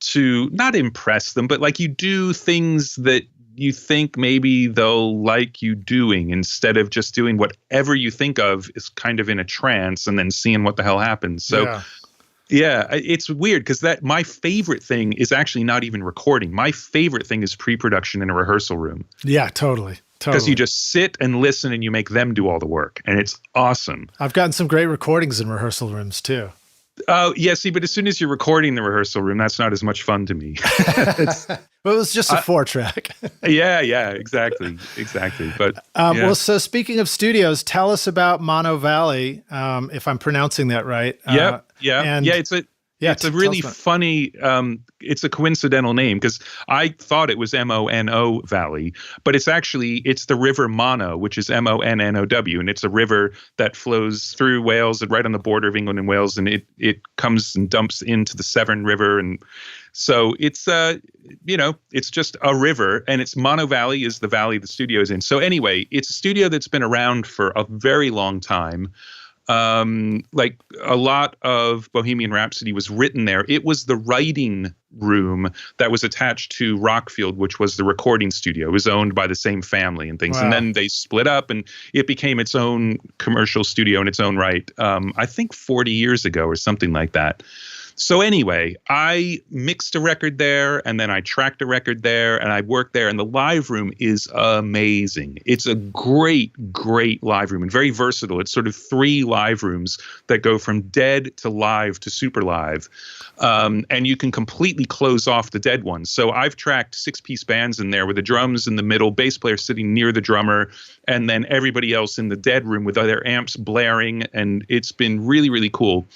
to not impress them, but like you do things that you think maybe they'll like you doing instead of just doing whatever you think of is kind of in a trance and then seeing what the hell happens. So yeah, it's weird because my favorite thing is actually not even recording. My favorite thing is pre-production in a rehearsal room. Yeah, totally. Because you just sit and listen and you make them do all the work. And it's awesome. I've gotten some great recordings in rehearsal rooms too. Oh, yeah. See, but as soon as you're recording the rehearsal room, that's not as much fun to me. Well, it was just a 4-track. Yeah, exactly. But well, so speaking of studios, tell us about Mono Valley, if I'm pronouncing that right. It's a really funny, it's a coincidental name because I thought it was Mono Valley, but it's the river Mono, which is Monnow, and it's a river that flows through Wales and right on the border of England and Wales, and it comes and dumps into the Severn River, and so it's it's just a river, and it's Mono Valley is the valley the studio is in. So anyway, it's a studio that's been around for a very long time. Like a lot of Bohemian Rhapsody was written there. It was the writing room that was attached to Rockfield, which was the recording studio. It was owned by the same family and things. Wow. And then they split up and it became its own commercial studio in its own right. I think 40 years ago or something like that. So anyway, I mixed a record there and then I tracked a record there and I worked there, and the live room is amazing. It's a great, great live room and very versatile. It's sort of 3 live rooms that go from dead to live to super live. And you can completely close off the dead ones. So I've tracked 6-piece bands in there with the drums in the middle, bass player sitting near the drummer, and then everybody else in the dead room with their amps blaring. And it's been really, really cool.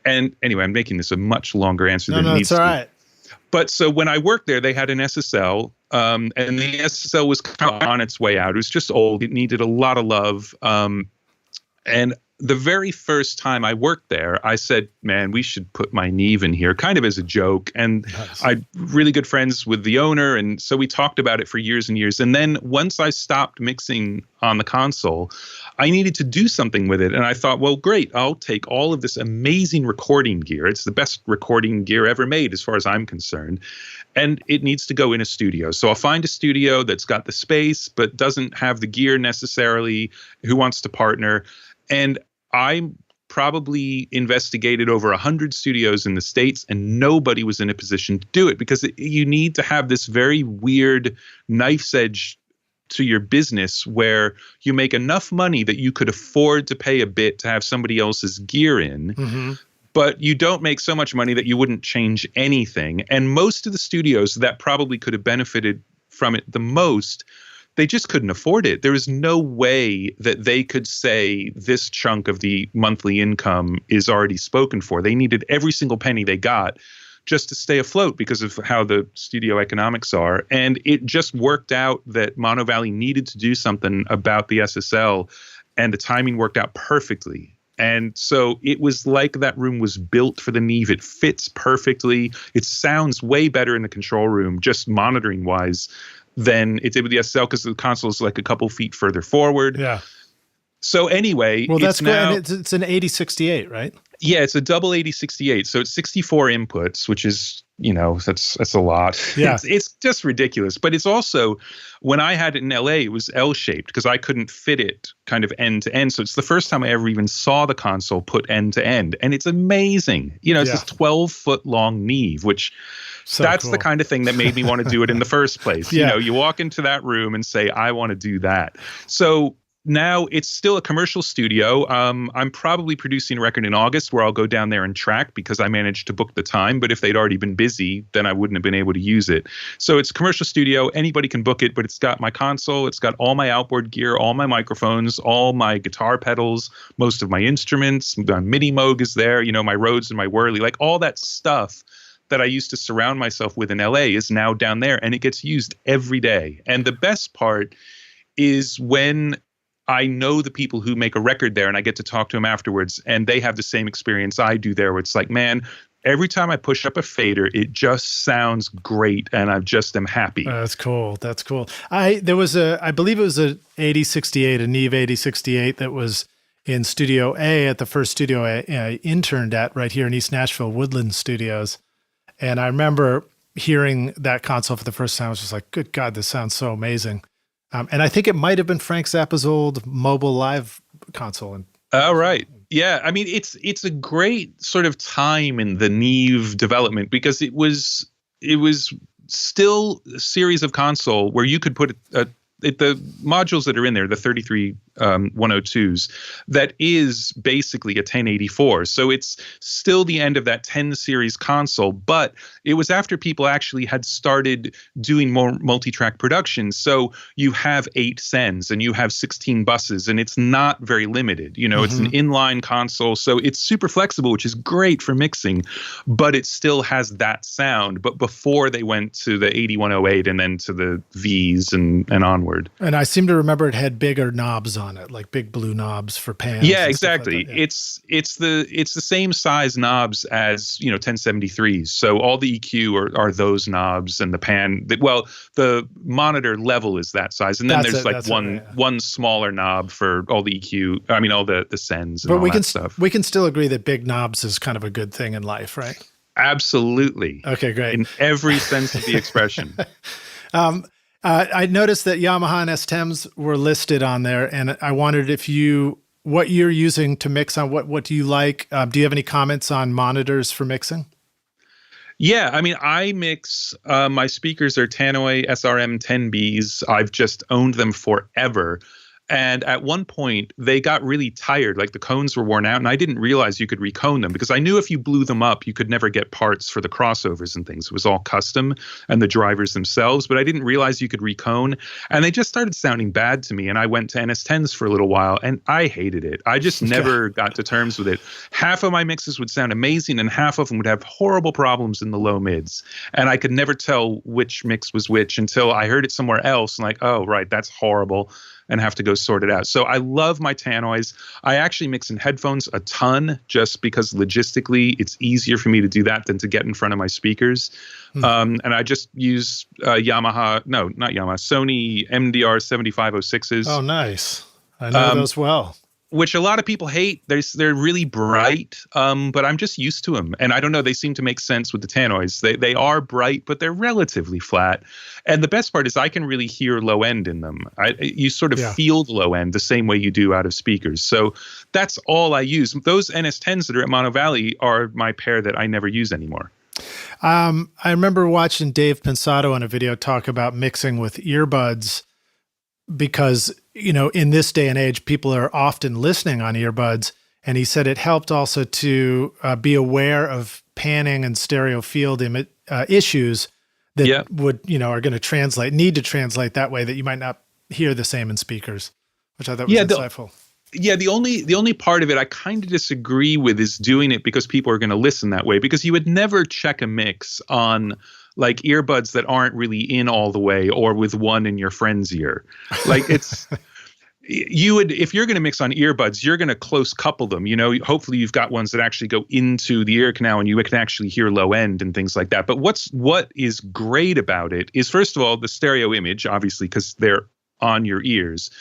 And anyway, I'm making this a much longer answer than it needs to be. No, it's all right. But so when I worked there, they had an SSL, and the SSL was kind of on its way out. It was just old. It needed a lot of love. And the very first time I worked there, I said, man, we should put my Neve in here, kind of as a joke. And nice. I'm really good friends with the owner. And so we talked about it for years and years. And then once I stopped mixing on the console, I needed to do something with it. And I thought, well, great, I'll take all of this amazing recording gear. It's the best recording gear ever made, as far as I'm concerned. And it needs to go in a studio. So I'll find a studio that's got the space, but doesn't have the gear necessarily, who wants to partner. And I probably investigated over 100 studios in the States, and nobody was in a position to do it because you need to have this very weird knife's edge to your business where you make enough money that you could afford to pay a bit to have somebody else's gear in. Mm-hmm. But you don't make so much money that you wouldn't change anything. And most of the studios that probably could have benefited from it the most, they just couldn't afford it. There was no way that they could say this chunk of the monthly income is already spoken for. They needed every single penny they got just to stay afloat because of how the studio economics are. And it just worked out that Mono Valley needed to do something about the SSL, and the timing worked out perfectly. And so it was like that room was built for the Neve. It fits perfectly. It sounds way better in the control room, just monitoring wise, than it did with the SSL because the console is like a couple feet further forward. Yeah. So anyway, well, that's good. And it's an 8068, right? Yeah, it's a double 8068. So it's 64 inputs, which is, that's a lot. Yeah. It's just ridiculous. But it's also, when I had it in LA, it was L-shaped because I couldn't fit it kind of end to end. So it's the first time I ever even saw the console put end to end. And it's amazing. It's this 12-foot long Neve, which that's cool. The kind of thing that made me want to do it in the first place. Yeah. You walk into that room and say, I want to do that. So now it's still a commercial studio. I'm probably producing a record in August where I'll go down there and track because I managed to book the time. But if they'd already been busy, then I wouldn't have been able to use it. So it's a commercial studio. Anybody can book it, but it's got my console. It's got all my outboard gear, all my microphones, all my guitar pedals, most of my instruments. My MIDI Moog is there, my Rhodes and my Whirly, like all that stuff that I used to surround myself with in LA is now down there, and it gets used every day. And the best part is when I know the people who make a record there and I get to talk to them afterwards and they have the same experience I do there, where it's like, man, every time I push up a fader, it just sounds great and I just am happy. That's cool. That's cool. I believe it was a 8068, a Neve 8068 that was in Studio A at the first studio I interned at right here in East Nashville, Woodland Studios. And I remember hearing that console for the first time. I was just like, good God, this sounds so amazing. And I think it might have been Frank Zappa's old mobile live console. Oh, right. Yeah. I mean, it's a great sort of time in the Neve development because it was still a series of console where you could put the modules that are in there, the 33 102s, that is basically a 1084. So it's still the end of that 10 series console, but it was after people actually had started doing more multi-track production. So you have 8 sends and you have 16 buses, and it's not very limited. You know, it's an inline console, so it's super flexible, which is great for mixing, but it still has that sound. But before they went to the 8108 and then to the Vs and onward. And I seem to remember it had bigger knobs on it, like big blue knobs for pans. Yeah, exactly. Like yeah. It's the same size knobs as 1073s. So all the EQ are those knobs, and the pan. The monitor level is that size, and then there's one smaller knob for all the EQ. I mean, all the sends. And but all that stuff. We can still agree that big knobs is kind of a good thing in life, right? Absolutely. Okay, great. In every sense of the expression. I noticed that Yamaha and S10s were listed on there, and I wondered what you're using to mix on. What do you like? Do you have any comments on monitors for mixing? Yeah, I mean, I mix. My speakers are Tannoy SRM10Bs. I've just owned them forever. And at one point, they got really tired, like the cones were worn out, and I didn't realize you could recone them because I knew if you blew them up, you could never get parts for the crossovers and things. It was all custom and the drivers themselves, but I didn't realize you could recone, and they just started sounding bad to me, and I went to NS10s for a little while, and I hated it. I just never got to terms with it. Half of my mixes would sound amazing, and half of them would have horrible problems in the low mids, and I could never tell which mix was which until I heard it somewhere else, and like, oh, right, that's horrible, and have to go sort it out. So I love my Tannoys. I actually mix in headphones a ton just because logistically it's easier for me to do that than to get in front of my speakers. And I just use Sony MDR 7506s. Oh, nice. I know those well. Which a lot of people hate. They're really bright, but I'm just used to them. And I don't know, they seem to make sense with the Tannoys. They are bright, but they're relatively flat. And the best part is I can really hear low end in them. You sort of feel the low end the same way you do out of speakers. So that's all I use. Those NS10s that are at Mono Valley are my pair that I never use anymore. I remember watching Dave Pensato on a video talk about mixing with earbuds because, in this day and age, people are often listening on earbuds. And he said it helped also to be aware of panning and stereo field issues that are going to need to translate that way that you might not hear the same in speakers, which I thought was insightful. The only part of it I kind of disagree with is doing it because people are going to listen that way, because you would never check a mix on like earbuds that aren't really in all the way or with one in your friend's ear. Like it's if you're going to mix on earbuds, you're going to close couple them, hopefully you've got ones that actually go into the ear canal and you can actually hear low end and things like that. But what is great about it is, first of all, the stereo image, obviously, because they're on your ears.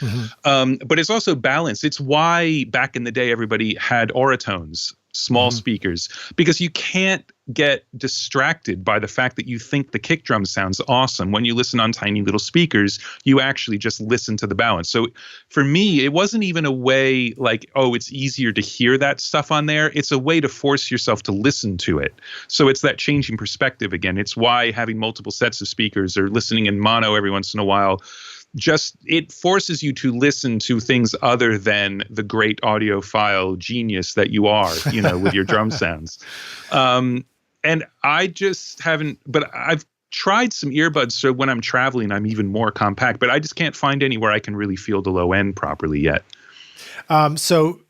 But it's also balanced. It's why back in the day, everybody had Oratones, small speakers, because you can't get distracted by the fact that you think the kick drum sounds awesome. When you listen on tiny little speakers, you actually just listen to the balance. So for me, it wasn't even a way like, oh, it's easier to hear that stuff on there. It's a way to force yourself to listen to it. So it's that changing perspective again. It's why having multiple sets of speakers or listening in mono every once in a while, it forces you to listen to things other than the great audiophile genius that you are, with your drum sounds. And I just haven't, but I've tried some earbuds. So when I'm traveling, I'm even more compact, but I just can't find anywhere I can really feel the low end properly yet. So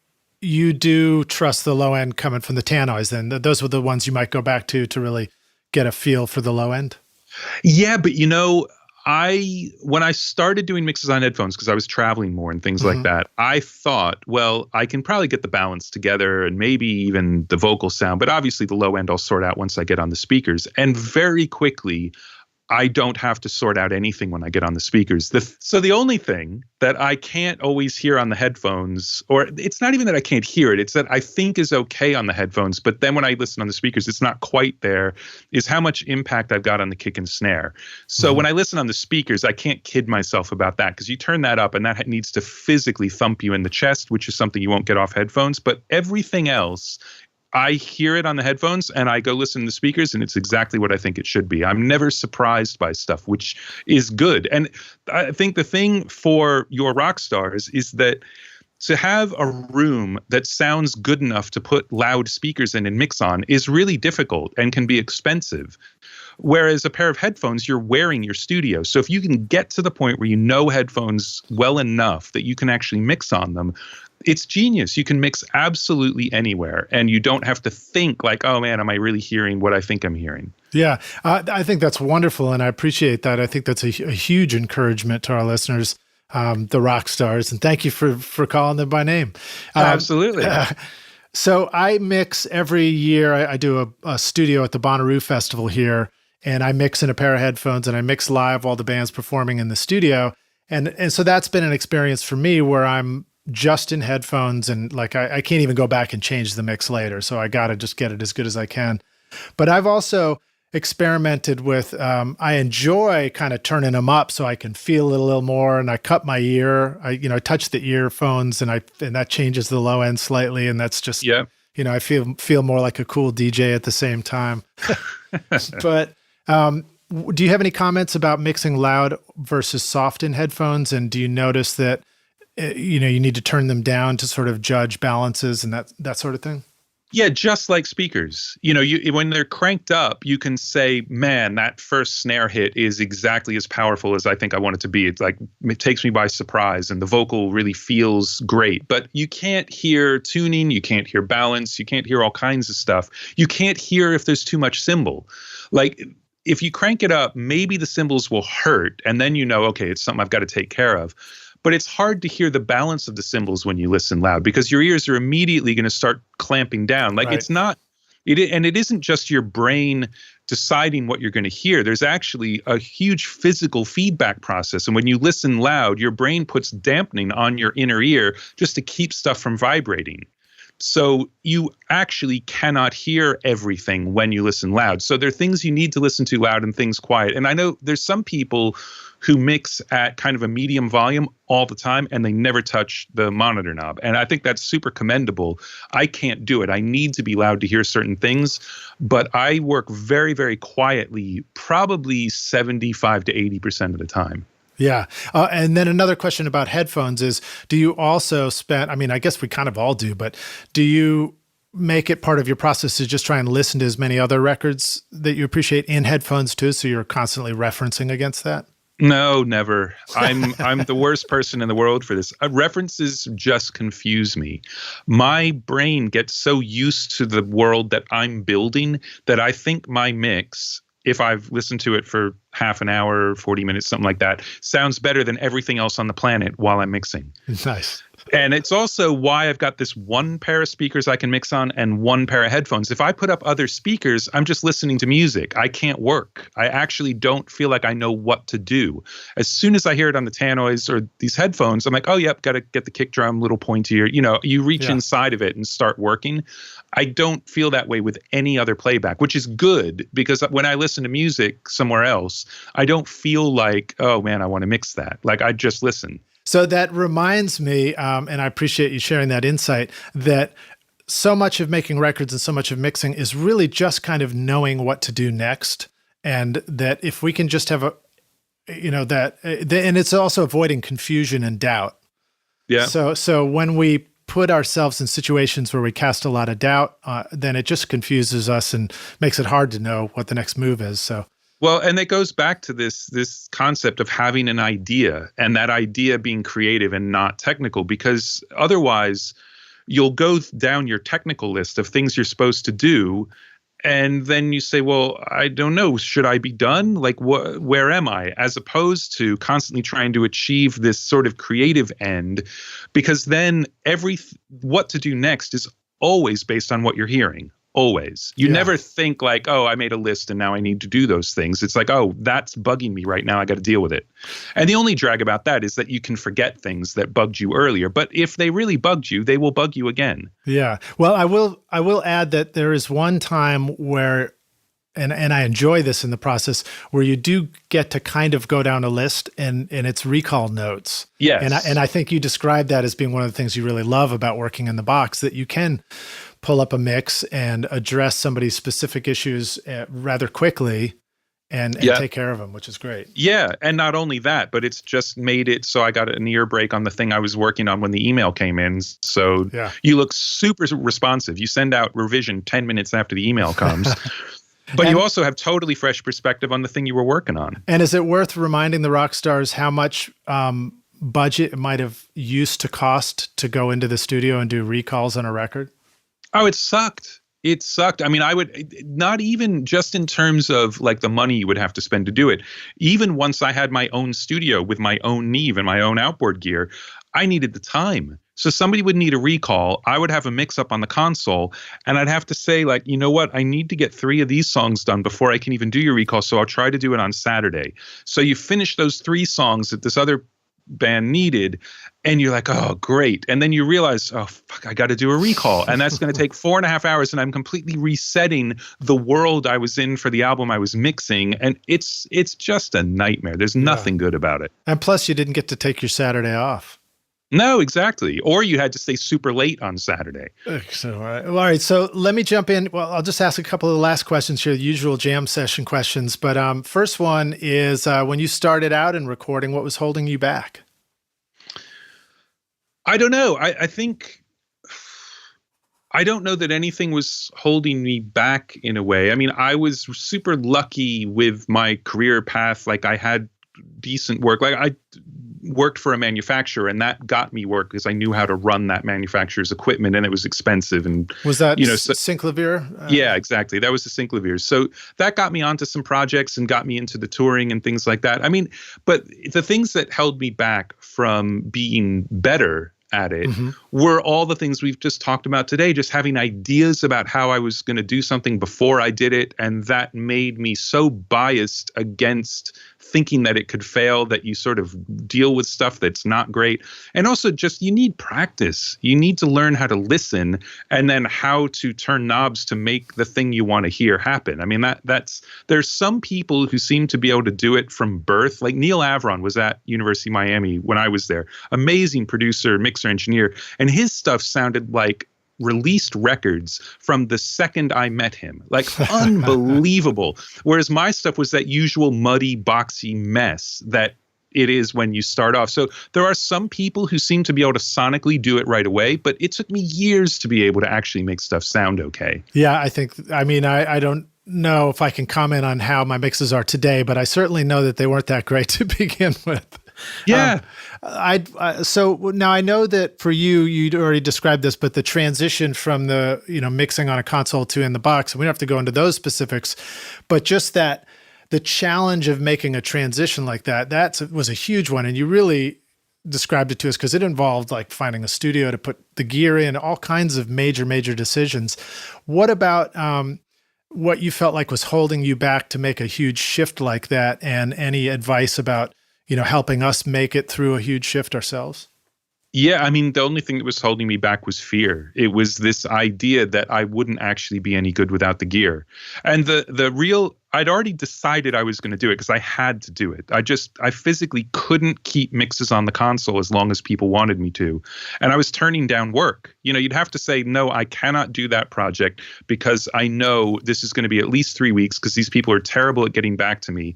you do trust the low end coming from the Tannoys, then? Those were the ones you might go back to really get a feel for the low end? Yeah, but when I started doing mixes on headphones, because I was traveling more and things like that, I thought, well, I can probably get the balance together and maybe even the vocal sound, but obviously the low end I'll sort out once I get on the speakers. And very quickly, I don't have to sort out anything when I get on the speakers. So the only thing that I can't always hear on the headphones, or it's not even that I can't hear it, it's that I think is okay on the headphones, but then when I listen on the speakers, it's not quite there, is how much impact I've got on the kick and snare. So when I listen on the speakers, I can't kid myself about that, because you turn that up and that needs to physically thump you in the chest, which is something you won't get off headphones. But everything else, I hear it on the headphones and I go listen to the speakers and it's exactly what I think it should be. I'm never surprised by stuff, which is good. And I think the thing for your Rockstars is that to have a room that sounds good enough to put loud speakers in and mix on is really difficult and can be expensive. Whereas a pair of headphones, you're wearing your studio. So if you can get to the point where you know headphones well enough that you can actually mix on them, it's genius. You can mix absolutely anywhere, and you don't have to think like, oh man, am I really hearing what I think I'm hearing? Yeah, I think that's wonderful, and I appreciate that. I think that's a huge encouragement to our listeners, the Rockstars, and thank you for calling them by name. Absolutely. So I mix every year. I do a studio at the Bonnaroo Festival here, and I mix in a pair of headphones, and I mix live while the band's performing in the studio. And so that's been an experience for me where I'm just in headphones, and like I can't even go back and change the mix later. So I got to just get it as good as I can. But I've also experimented with, I enjoy kind of turning them up so I can feel it a little more, and I cut my ear. I touch the earphones and that changes the low end slightly. And that's just, I feel more like a cool DJ at the same time. But, do you have any comments about mixing loud versus soft in headphones? And do you notice that, you need to turn them down to sort of judge balances and that sort of thing? Yeah, just like speakers. When they're cranked up, you can say, man, that first snare hit is exactly as powerful as I think I want it to be. It's like, it takes me by surprise and the vocal really feels great. But you can't hear tuning, you can't hear balance, you can't hear all kinds of stuff. You can't hear if there's too much cymbal. Like, if you crank it up, maybe the cymbals will hurt, and then okay, it's something I've got to take care of. But it's hard to hear the balance of the cymbals when you listen loud, because your ears are immediately going to start clamping down. Like, It's not, and it isn't just your brain deciding what you're going to hear. There's actually a huge physical feedback process. And when you listen loud, your brain puts dampening on your inner ear just to keep stuff from vibrating. So you actually cannot hear everything when you listen loud. So there are things you need to listen to loud and things quiet. And I know there's some people who mix at kind of a medium volume all the time and they never touch the monitor knob. And I think that's super commendable. I can't do it. I need to be loud to hear certain things, but I work very, very quietly, probably 75 to 80% of the time. Yeah. And then another question about headphones is, do you also I guess we kind of all do, but do you make it part of your process to just try and listen to as many other records that you appreciate in headphones too, so you're constantly referencing against that? No, never. I'm the worst person in the world for this. References just confuse me. My brain gets so used to the world that I'm building that I think my mix, if I've listened to it for half an hour, 40 minutes, something like that, sounds better than everything else on the planet while I'm mixing. Nice. And it's also why I've got this one pair of speakers I can mix on and one pair of headphones. If I put up other speakers, I'm just listening to music. I can't work. I actually don't feel like I know what to do. As soon as I hear it on the tannoys or these headphones, I'm like, oh, yep, got to get the kick drum a little pointier. You reach inside of it and start working. I don't feel that way with any other playback, which is good, because when I listen to music somewhere else, I don't feel like, oh man, I want to mix that. Like, I just listen. So that reminds me, and I appreciate you sharing that insight, that so much of making records and so much of mixing is really just kind of knowing what to do next. And that if we can just have and it's also avoiding confusion and doubt. Yeah. So when we put ourselves in situations where we cast a lot of doubt, then it just confuses us and makes it hard to know what the next move is. So. Well, and it goes back to this concept of having an idea, and that idea being creative and not technical, because otherwise you'll go down your technical list of things you're supposed to do, and then you say, well, I don't know, should I be done? Like, where am I? As opposed to constantly trying to achieve this sort of creative end, because then what to do next is always based on what you're hearing. Always. You never think like, oh, I made a list and now I need to do those things. It's like, oh, that's bugging me right now. I got to deal with it. And the only drag about that is that you can forget things that bugged you earlier. But if they really bugged you, they will bug you again. Yeah. Well, I will add that there is one time where, and I enjoy this in the process, where you do get to kind of go down a list and it's recall notes. Yes. And I think you described that as being one of the things you really love about working in the box, that you can pull up a mix and address somebody's specific issues rather quickly and take care of them, which is great. Yeah. And not only that, but it's just made it so I got an ear break on the thing I was working on when the email came in. So you look super responsive. You send out revision 10 minutes after the email comes. But you also have totally fresh perspective on the thing you were working on. And is it worth reminding the Rockstars how much budget it might have used to cost to go into the studio and do recalls on a record? Oh, it sucked. It sucked. I mean, I would not even just in terms of like the money you would have to spend to do it. Even once I had my own studio with my own Neve and my own outboard gear, I needed the time. So somebody would need a recall. I would have a mix up on the console and I'd have to say like, you know what? I need to get 3 of these songs done before I can even do your recall. So I'll try to do it on Saturday. So you finish those 3 songs that this other band needed and you're like, oh, great. And then you realize, oh, fuck, I got to do a recall. And that's going to take 4.5 hours. And I'm completely resetting the world I was in for the album I was mixing. And it's just a nightmare. There's nothing good about it. And plus you didn't get to take your Saturday off. No, exactly. Or you had to stay super late on Saturday. So, all right. So let me jump in. Well, I'll just ask a couple of the last questions here, the usual jam session questions. But first one is when you started out in recording, what was holding you back? I don't know. I think I don't know that anything was holding me back in a way. I mean, I was super lucky with my career path. Like I had decent work. Like I worked for a manufacturer and that got me work because I knew how to run that manufacturer's equipment and it was expensive. And was that, Synclavier? Yeah, exactly. That was the Synclavier. So that got me onto some projects and got me into the touring and things like that. I mean, but the things that held me back from being better at it were all the things we've just talked about today, just having ideas about how I was going to do something before I did it. And that made me so biased against thinking that it could fail that you sort of deal with stuff that's not great. And also just you need practice. You need to learn how to listen and then how to turn knobs to make the thing you want to hear happen. I mean, there's some people who seem to be able to do it from birth. Like Neil Avron was at University of Miami when I was there. Amazing producer, mixer, engineer. And his stuff sounded like released records from the second I met him, like unbelievable. Whereas my stuff was that usual muddy, boxy mess that it is when you start off. So there are some people who seem to be able to sonically do it right away, but it took me years to be able to actually make stuff sound okay. Yeah, I don't know if I can comment on how my mixes are today, but I certainly know that they weren't that great to begin with. Yeah. So now I know that for you, you'd already described this, but the transition from the, mixing on a console to in the box, and we don't have to go into those specifics, but just that the challenge of making a transition like that was a huge one. And you really described it to us because it involved like finding a studio to put the gear in, all kinds of major decisions. What about, what you felt like was holding you back to make a huge shift like that, and any advice about helping us make it through a huge shift ourselves? Yeah, I mean, the only thing that was holding me back was fear. It was this idea that I wouldn't actually be any good without the gear. And I'd already decided I was going to do it because I had to do it. I physically couldn't keep mixes on the console as long as people wanted me to. And I was turning down work. You'd have to say, no, I cannot do that project because I know this is going to be at least 3 weeks because these people are terrible at getting back to me.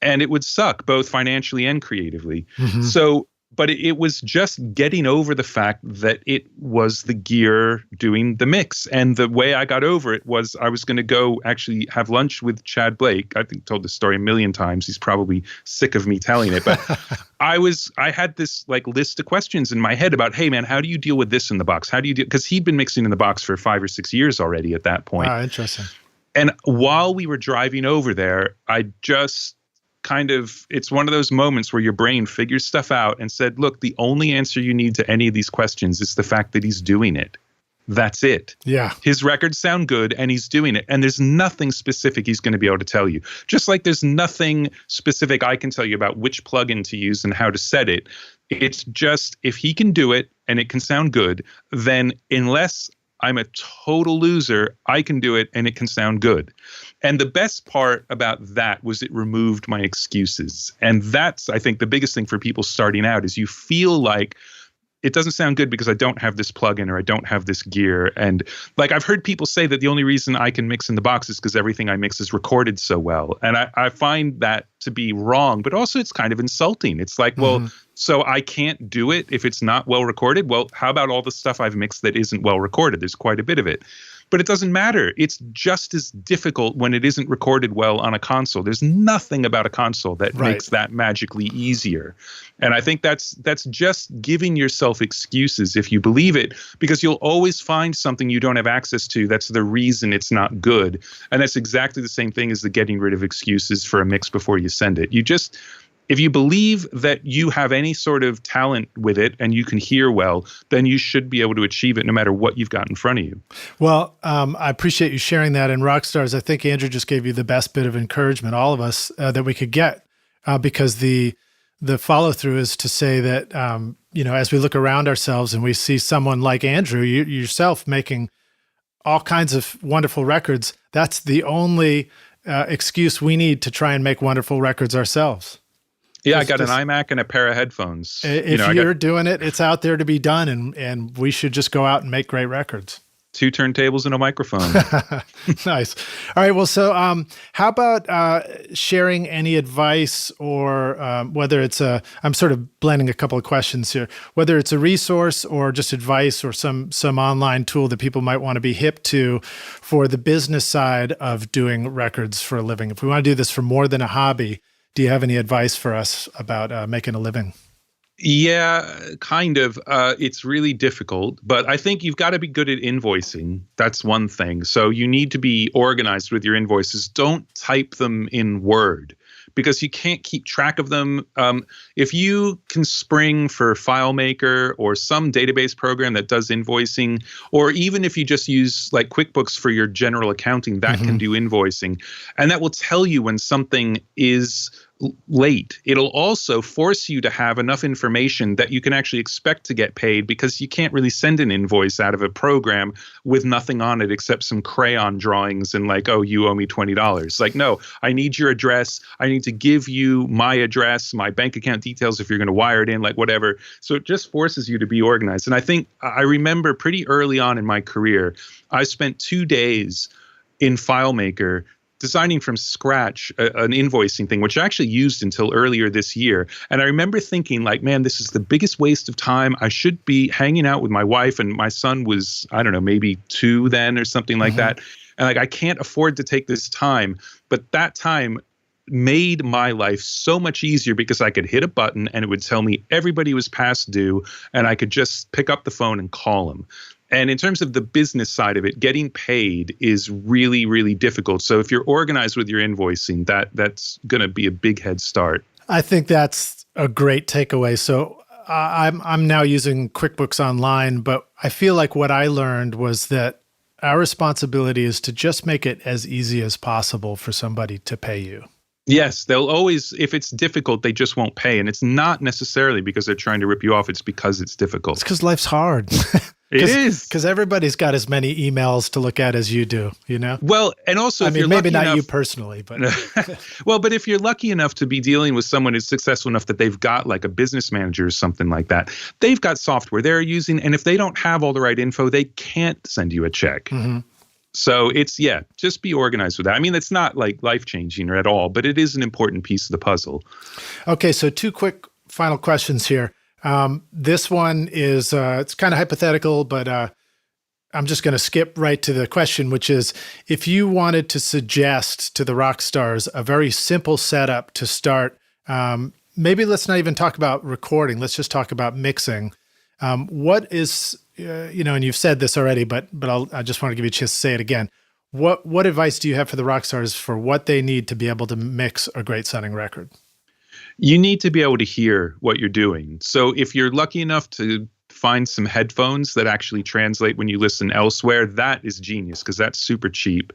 And it would suck both financially and creatively. So, but it was just getting over the fact that it was the gear doing the mix. And the way I got over it was I was going to go actually have lunch with Chad Blake. I think told this story a million times. He's probably sick of me telling it, but I had this like list of questions in my head about, hey man, how do you deal with this in the box? How do you deal? Because he'd been mixing in the box for 5 or 6 years already at that point. Wow, interesting. And while we were driving over there, I just it's one of those moments where your brain figures stuff out and said, look, the only answer you need to any of these questions is the fact that he's doing it. That's it. Yeah. His records sound good and he's doing it. And there's nothing specific he's going to be able to tell you. Just like there's nothing specific I can tell you about which plugin to use and how to set it. It's just if he can do it and it can sound good, then unless I'm a total loser, I can do it and it can sound good. And the best part about that was it removed my excuses. And that's, I think, the biggest thing for people starting out is you feel like it doesn't sound good because I don't have this plugin or I don't have this gear. And like I've heard people say that the only reason I can mix in the box is because everything I mix is recorded so well. And I find that to be wrong, but also it's kind of insulting. It's like, well, so I can't do it if it's not well recorded. Well, how about all the stuff I've mixed that isn't well recorded? There's quite a bit of it. But it doesn't matter. It's just as difficult when it isn't recorded well on a console. There's nothing about a console that makes that magically easier. And I think that's just giving yourself excuses if you believe it, because you'll always find something you don't have access to that's the reason it's not good. And that's exactly the same thing as the getting rid of excuses for a mix before you send it. If you believe that you have any sort of talent with it and you can hear well, then you should be able to achieve it no matter what you've got in front of you. Well, I appreciate you sharing that. And Rockstars, I think Andrew just gave you the best bit of encouragement, all of us, that we could get, because the follow through is to say that, as we look around ourselves and we see someone like Andrew, you yourself making all kinds of wonderful records, that's the only excuse we need to try and make wonderful records ourselves. Yeah, I got an iMac and a pair of headphones. If you're doing it, it's out there to be done, and we should just go out and make great records. 2 turntables and a microphone. Nice. All right. Well, so how about sharing any advice, or whether it's I'm sort of blending a couple of questions here, whether it's a resource or just advice or some online tool that people might want to be hip to for the business side of doing records for a living. If we want to do this for more than a hobby, do you have any advice for us about making a living? Yeah, kind of. It's really difficult, but I think you've got to be good at invoicing. That's one thing. So you need to be organized with your invoices. Don't type them in Word, because you can't keep track of them. If you can spring for FileMaker or some database program that does invoicing, or even if you just use like QuickBooks for your general accounting, that can do invoicing. And that will tell you when something is late. It'll also force you to have enough information that you can actually expect to get paid, because you can't really send an invoice out of a program with nothing on it except some crayon drawings and like, oh, you owe me $20. Like, no, I need your address. I need to give you my address, my bank account details if you're going to wire it in, like whatever. So it just forces you to be organized. And I think I remember pretty early on in my career, I spent 2 days in FileMaker designing from scratch an invoicing thing, which I actually used until earlier this year. And I remember thinking like, man, this is the biggest waste of time. I should be hanging out with my wife, and my son was, I don't know, maybe 2 then or something like that. And like, I can't afford to take this time. But that time made my life so much easier, because I could hit a button and it would tell me everybody was past due, and I could just pick up the phone and call them. And in terms of the business side of it, getting paid is really, really difficult. So if you're organized with your invoicing, that's going to be a big head start. I think that's a great takeaway. So I'm now using QuickBooks Online, but I feel like what I learned was that our responsibility is to just make it as easy as possible for somebody to pay you. Yes, they'll always, if it's difficult, they just won't pay. And it's not necessarily because they're trying to rip you off. It's because it's difficult. It's because life's hard. It is. Because everybody's got as many emails to look at as you do, you know? Well, and also, I mean, maybe not you personally, but. Well, but if you're lucky enough to be dealing with someone who's successful enough that they've got like a business manager or something like that, they've got software they're using. And if they don't have all the right info, they can't send you a check. So it's, just be organized with that. I mean, it's not like life-changing or at all, but it is an important piece of the puzzle. Okay, so 2 quick final questions here. This one is, it's kind of hypothetical, but I'm just going to skip right to the question, which is, if you wanted to suggest to the Rockstars a very simple setup to start, maybe let's not even talk about recording, let's just talk about mixing. What is, and you've said this already, but I just want to give you a chance to say it again. What advice do you have for the Rockstars for what they need to be able to mix a great sounding record? You need to be able to hear what you're doing. So if you're lucky enough to find some headphones that actually translate when you listen elsewhere, that is genius because that's super cheap.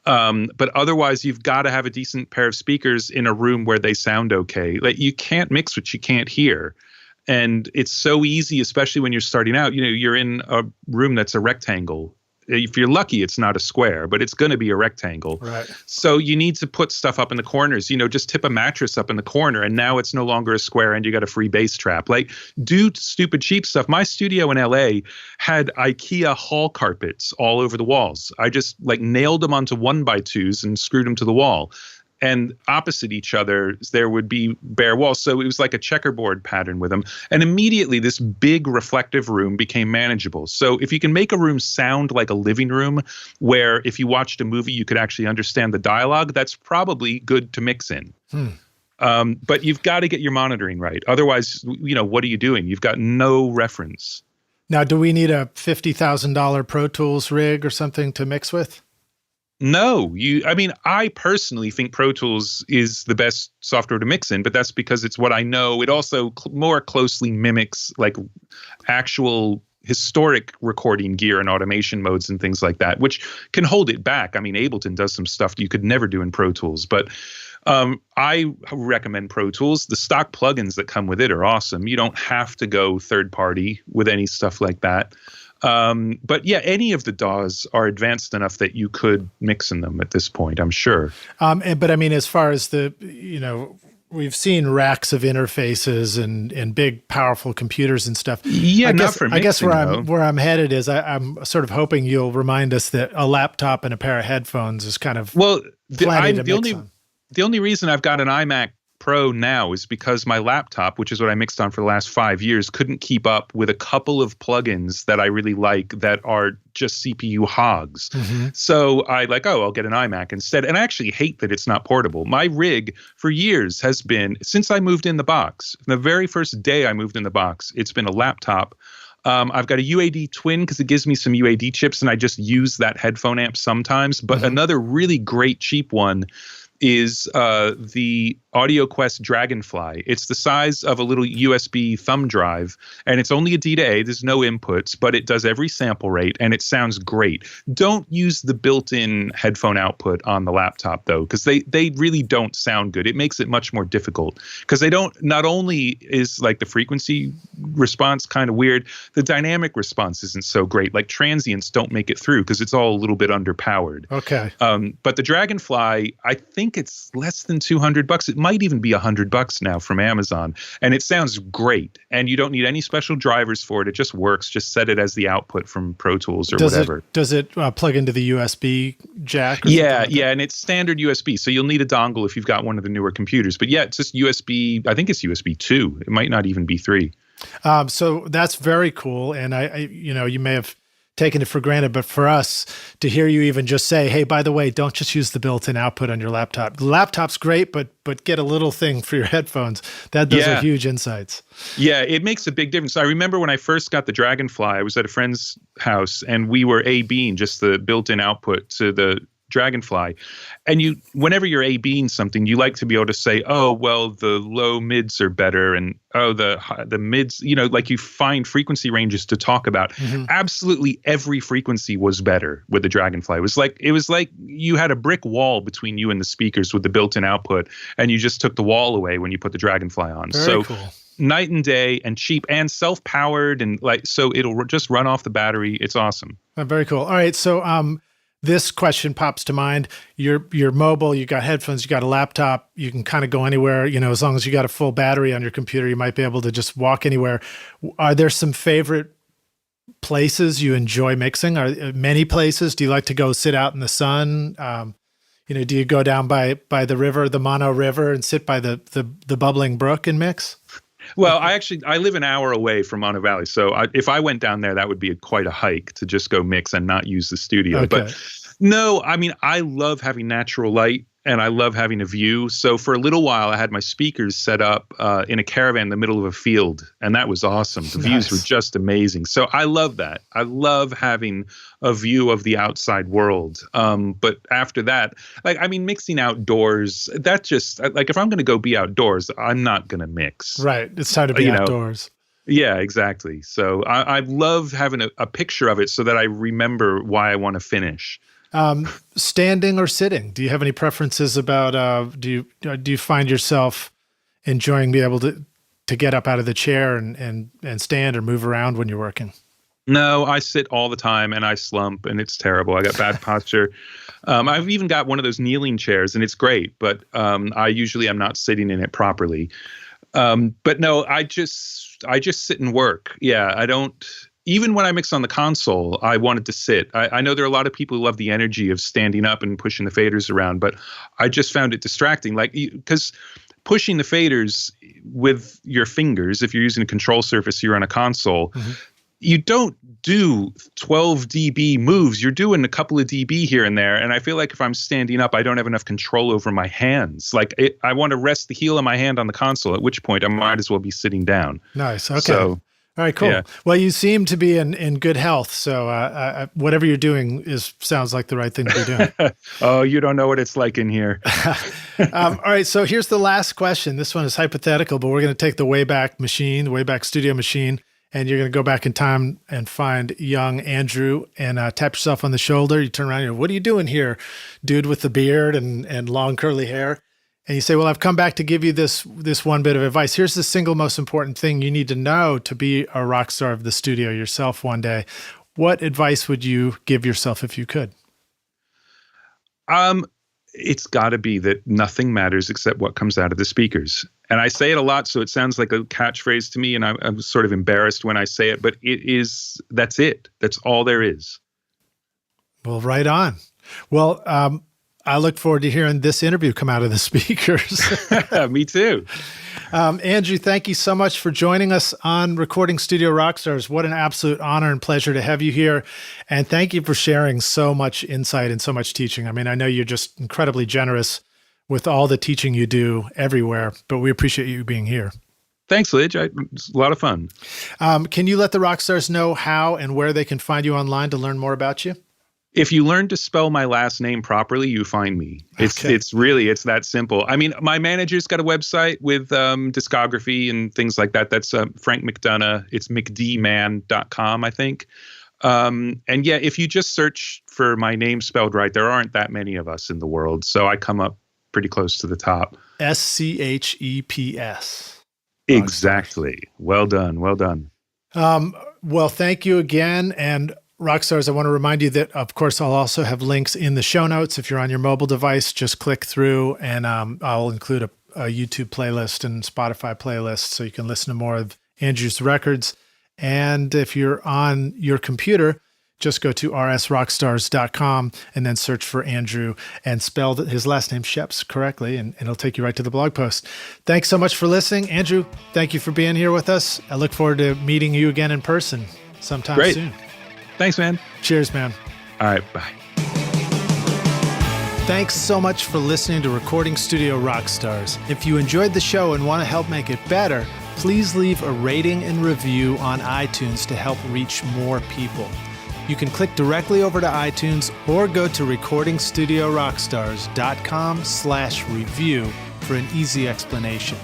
But otherwise, you've got to have a decent pair of speakers in a room where they sound okay. Like, you can't mix what you can't hear. And it's so easy, especially when you're starting out. You're in a room that's a rectangle. If you're lucky, it's not a square, but it's going to be a rectangle. Right. So you need to put stuff up in the corners, just tip a mattress up in the corner, and now it's no longer a square and you got a free bass trap. Like, do stupid cheap stuff. My studio in LA had IKEA hall carpets all over the walls. I just nailed them onto 1x2s and screwed them to the wall. And opposite each other, there would be bare walls. So it was like a checkerboard pattern with them. And immediately this big reflective room became manageable. So if you can make a room sound like a living room, where if you watched a movie, you could actually understand the dialogue, that's probably good to mix in. But you've got to get your monitoring right. Otherwise, what are you doing? You've got no reference. Now, do we need a $50,000 Pro Tools rig or something to mix with? No, I personally think Pro Tools is the best software to mix in, but that's because it's what I know. It also more closely mimics actual historic recording gear and automation modes and things like that, which can hold it back. Ableton does some stuff you could never do in Pro Tools, but I recommend Pro Tools. The stock plugins that come with it are awesome. You don't have to go third party with any stuff like that. But yeah, any of the DAWs are advanced enough that you could mix in them at this point, I'm sure. But as far as we've seen racks of interfaces and big, powerful computers and stuff. Yeah, I guess where I'm headed is I'm sort of hoping you'll remind us that a laptop and a pair of headphones is kind of the only reason I've got an iMac Pro now is because my laptop, which is what I mixed on for the last 5 years, couldn't keep up with a couple of plugins that I really like that are just CPU hogs. Mm-hmm. So I'll get an iMac instead. And I actually hate that it's not portable. My rig for years has been, since I moved in the box, the very first day I moved in the box, it's been a laptop. I've got a UAD Twin because it gives me some UAD chips, and I just use that headphone amp sometimes. But another really great cheap one is the AudioQuest Dragonfly. It's the size of a little USB thumb drive, and it's only a D to A. There's no inputs, but it does every sample rate, and it sounds great. Don't use the built-in headphone output on the laptop, though, because they really don't sound good. It makes it much more difficult because not only is the frequency response kind of weird, the dynamic response isn't so great. Transients don't make it through because it's all a little bit underpowered. Okay. But the Dragonfly, I think it's less than $200. It might even be $100 now from Amazon, and it sounds great. And you don't need any special drivers for it. It just works. Just set it as the output from Pro Tools or whatever. Does it plug into the USB jack? Yeah, and it's standard USB. So you'll need a dongle if you've got one of the newer computers. But yeah, it's just USB. I think it's USB 2. It might not even be 3. So that's very cool. And I you may have taken it for granted, but for us to hear you even just say, hey, by the way, don't just use the built-in output on your laptop. The laptop's great, but get a little thing for your headphones. Those are huge insights. Yeah, it makes a big difference. I remember when I first got the Dragonfly, I was at a friend's house and we were A-Bing just the built-in output to the Dragonfly. And whenever you're A-Bing something, you like to be able to say, oh, well, the low mids are better. And the mids, you find frequency ranges to talk about. Mm-hmm. Absolutely every frequency was better with the Dragonfly. It was like you had a brick wall between you and the speakers with the built-in output, and you just took the wall away when you put the Dragonfly on. Very cool. Night and day, and cheap and self-powered, and so it'll just run off the battery. It's awesome. Very cool. All right, so this question pops to mind. You're mobile, you got headphones, you got a laptop, you can kind of go anywhere, as long as you got a full battery on your computer, you might be able to just walk anywhere. Are there some favorite places you enjoy mixing? Are many places? Do you like to go sit out in the sun? Do you go down by the river, the Mono River, and sit by the bubbling brook and mix? Well, I live an hour away from Mono Valley, so if I went down there, that would be quite a hike to just go mix and not use the studio. Okay. But no, I love having natural light and I love having a view. So for a little while, I had my speakers set up in a caravan in the middle of a field, and that was awesome. The views were just amazing. So I love that. I love having a view of the outside world. But after that, mixing outdoors, that just if I'm going to go be outdoors, I'm not going to mix. Right. It's time to be outdoors. Yeah, exactly. So I love having a picture of it so that I remember why I want to finish. Standing or sitting? Do you have any preferences about? Do you find yourself enjoying being able to get up out of the chair and stand or move around when you're working? No, I sit all the time and I slump and it's terrible. I got bad posture. I've even got one of those kneeling chairs and it's great, but I usually am not sitting in it properly. But no, I just sit and work. Yeah, I don't. Even when I mix on the console, I wanted to sit. I know there are a lot of people who love the energy of standing up and pushing the faders around, but I just found it distracting. Like, because pushing the faders with your fingers, if you're using a control surface, you're on a console, you don't do 12 dB moves. You're doing a couple of dB here and there. And I feel like if I'm standing up, I don't have enough control over my hands. Like I want to rest the heel of my hand on the console, at which point I might as well be sitting down. Nice. Okay. So, all right, cool. Yeah. Well, you seem to be in good health. So whatever you're doing sounds like the right thing to be doing. Oh, you don't know what it's like in here. All right. So here's the last question. This one is hypothetical, but we're going to take the Wayback Machine, the Wayback Studio Machine, and you're going to go back in time and find young Andrew and tap yourself on the shoulder. You turn around and you're, what are you doing here, dude with the beard and long curly hair? And you say, well, I've come back to give you this one bit of advice. Here's the single most important thing you need to know to be a rock star of the studio yourself one day. What advice would you give yourself if you could? It's got to be that nothing matters except what comes out of the speakers. And I say it a lot, so it sounds like a catchphrase to me, and I'm sort of embarrassed when I say it, but that's it. That's all there is. Well, right on. Well, I look forward to hearing this interview come out of the speakers. Me too. Andrew, thank you so much for joining us on Recording Studio Rockstars. What an absolute honor and pleasure to have you here. And thank you for sharing so much insight and so much teaching. I mean, I know you're just incredibly generous with all the teaching you do everywhere, but we appreciate you being here. Thanks, Lidge. It's a lot of fun. Can you let the Rockstars know how and where they can find you online to learn more about you? If you learn to spell my last name properly, you find me. It's that simple. I mean, my manager's got a website with discography and things like that. That's Frank McDonough. It's mcdman.com, I think. And yeah, if you just search for my name spelled right, there aren't that many of us in the world. So I come up pretty close to the top. Scheps. Exactly. Well done. Well done. Well, thank you again. And Rockstars, I want to remind you that, of course, I'll also have links in the show notes. If you're on your mobile device, just click through and I'll include a YouTube playlist and Spotify playlist so you can listen to more of Andrew's records. And if you're on your computer, just go to rsrockstars.com and then search for Andrew and spell his last name Scheps correctly, and it'll take you right to the blog post. Thanks so much for listening. Andrew, thank you for being here with us. I look forward to meeting you again in person sometime soon. Thanks, man. Cheers, man. All right, bye. Thanks so much for listening to Recording Studio Rockstars. If you enjoyed the show and want to help make it better, please leave a rating and review on iTunes to help reach more people. You can click directly over to iTunes or go to recordingstudiorockstars.com/review for an easy explanation.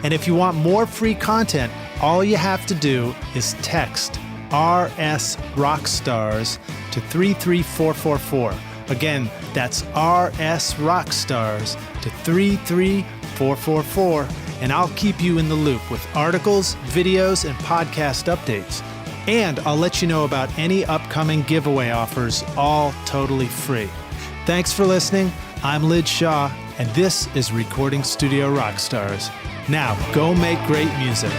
And if you want more free content, all you have to do is text RS Rockstars to 33444. Again, that's RS Rockstars to 33444, and I'll keep you in the loop with articles, videos, and podcast updates. And I'll let you know about any upcoming giveaway offers, all totally free. Thanks for listening. I'm Lidge Shaw, and this is Recording Studio Rockstars. Now, go make great music.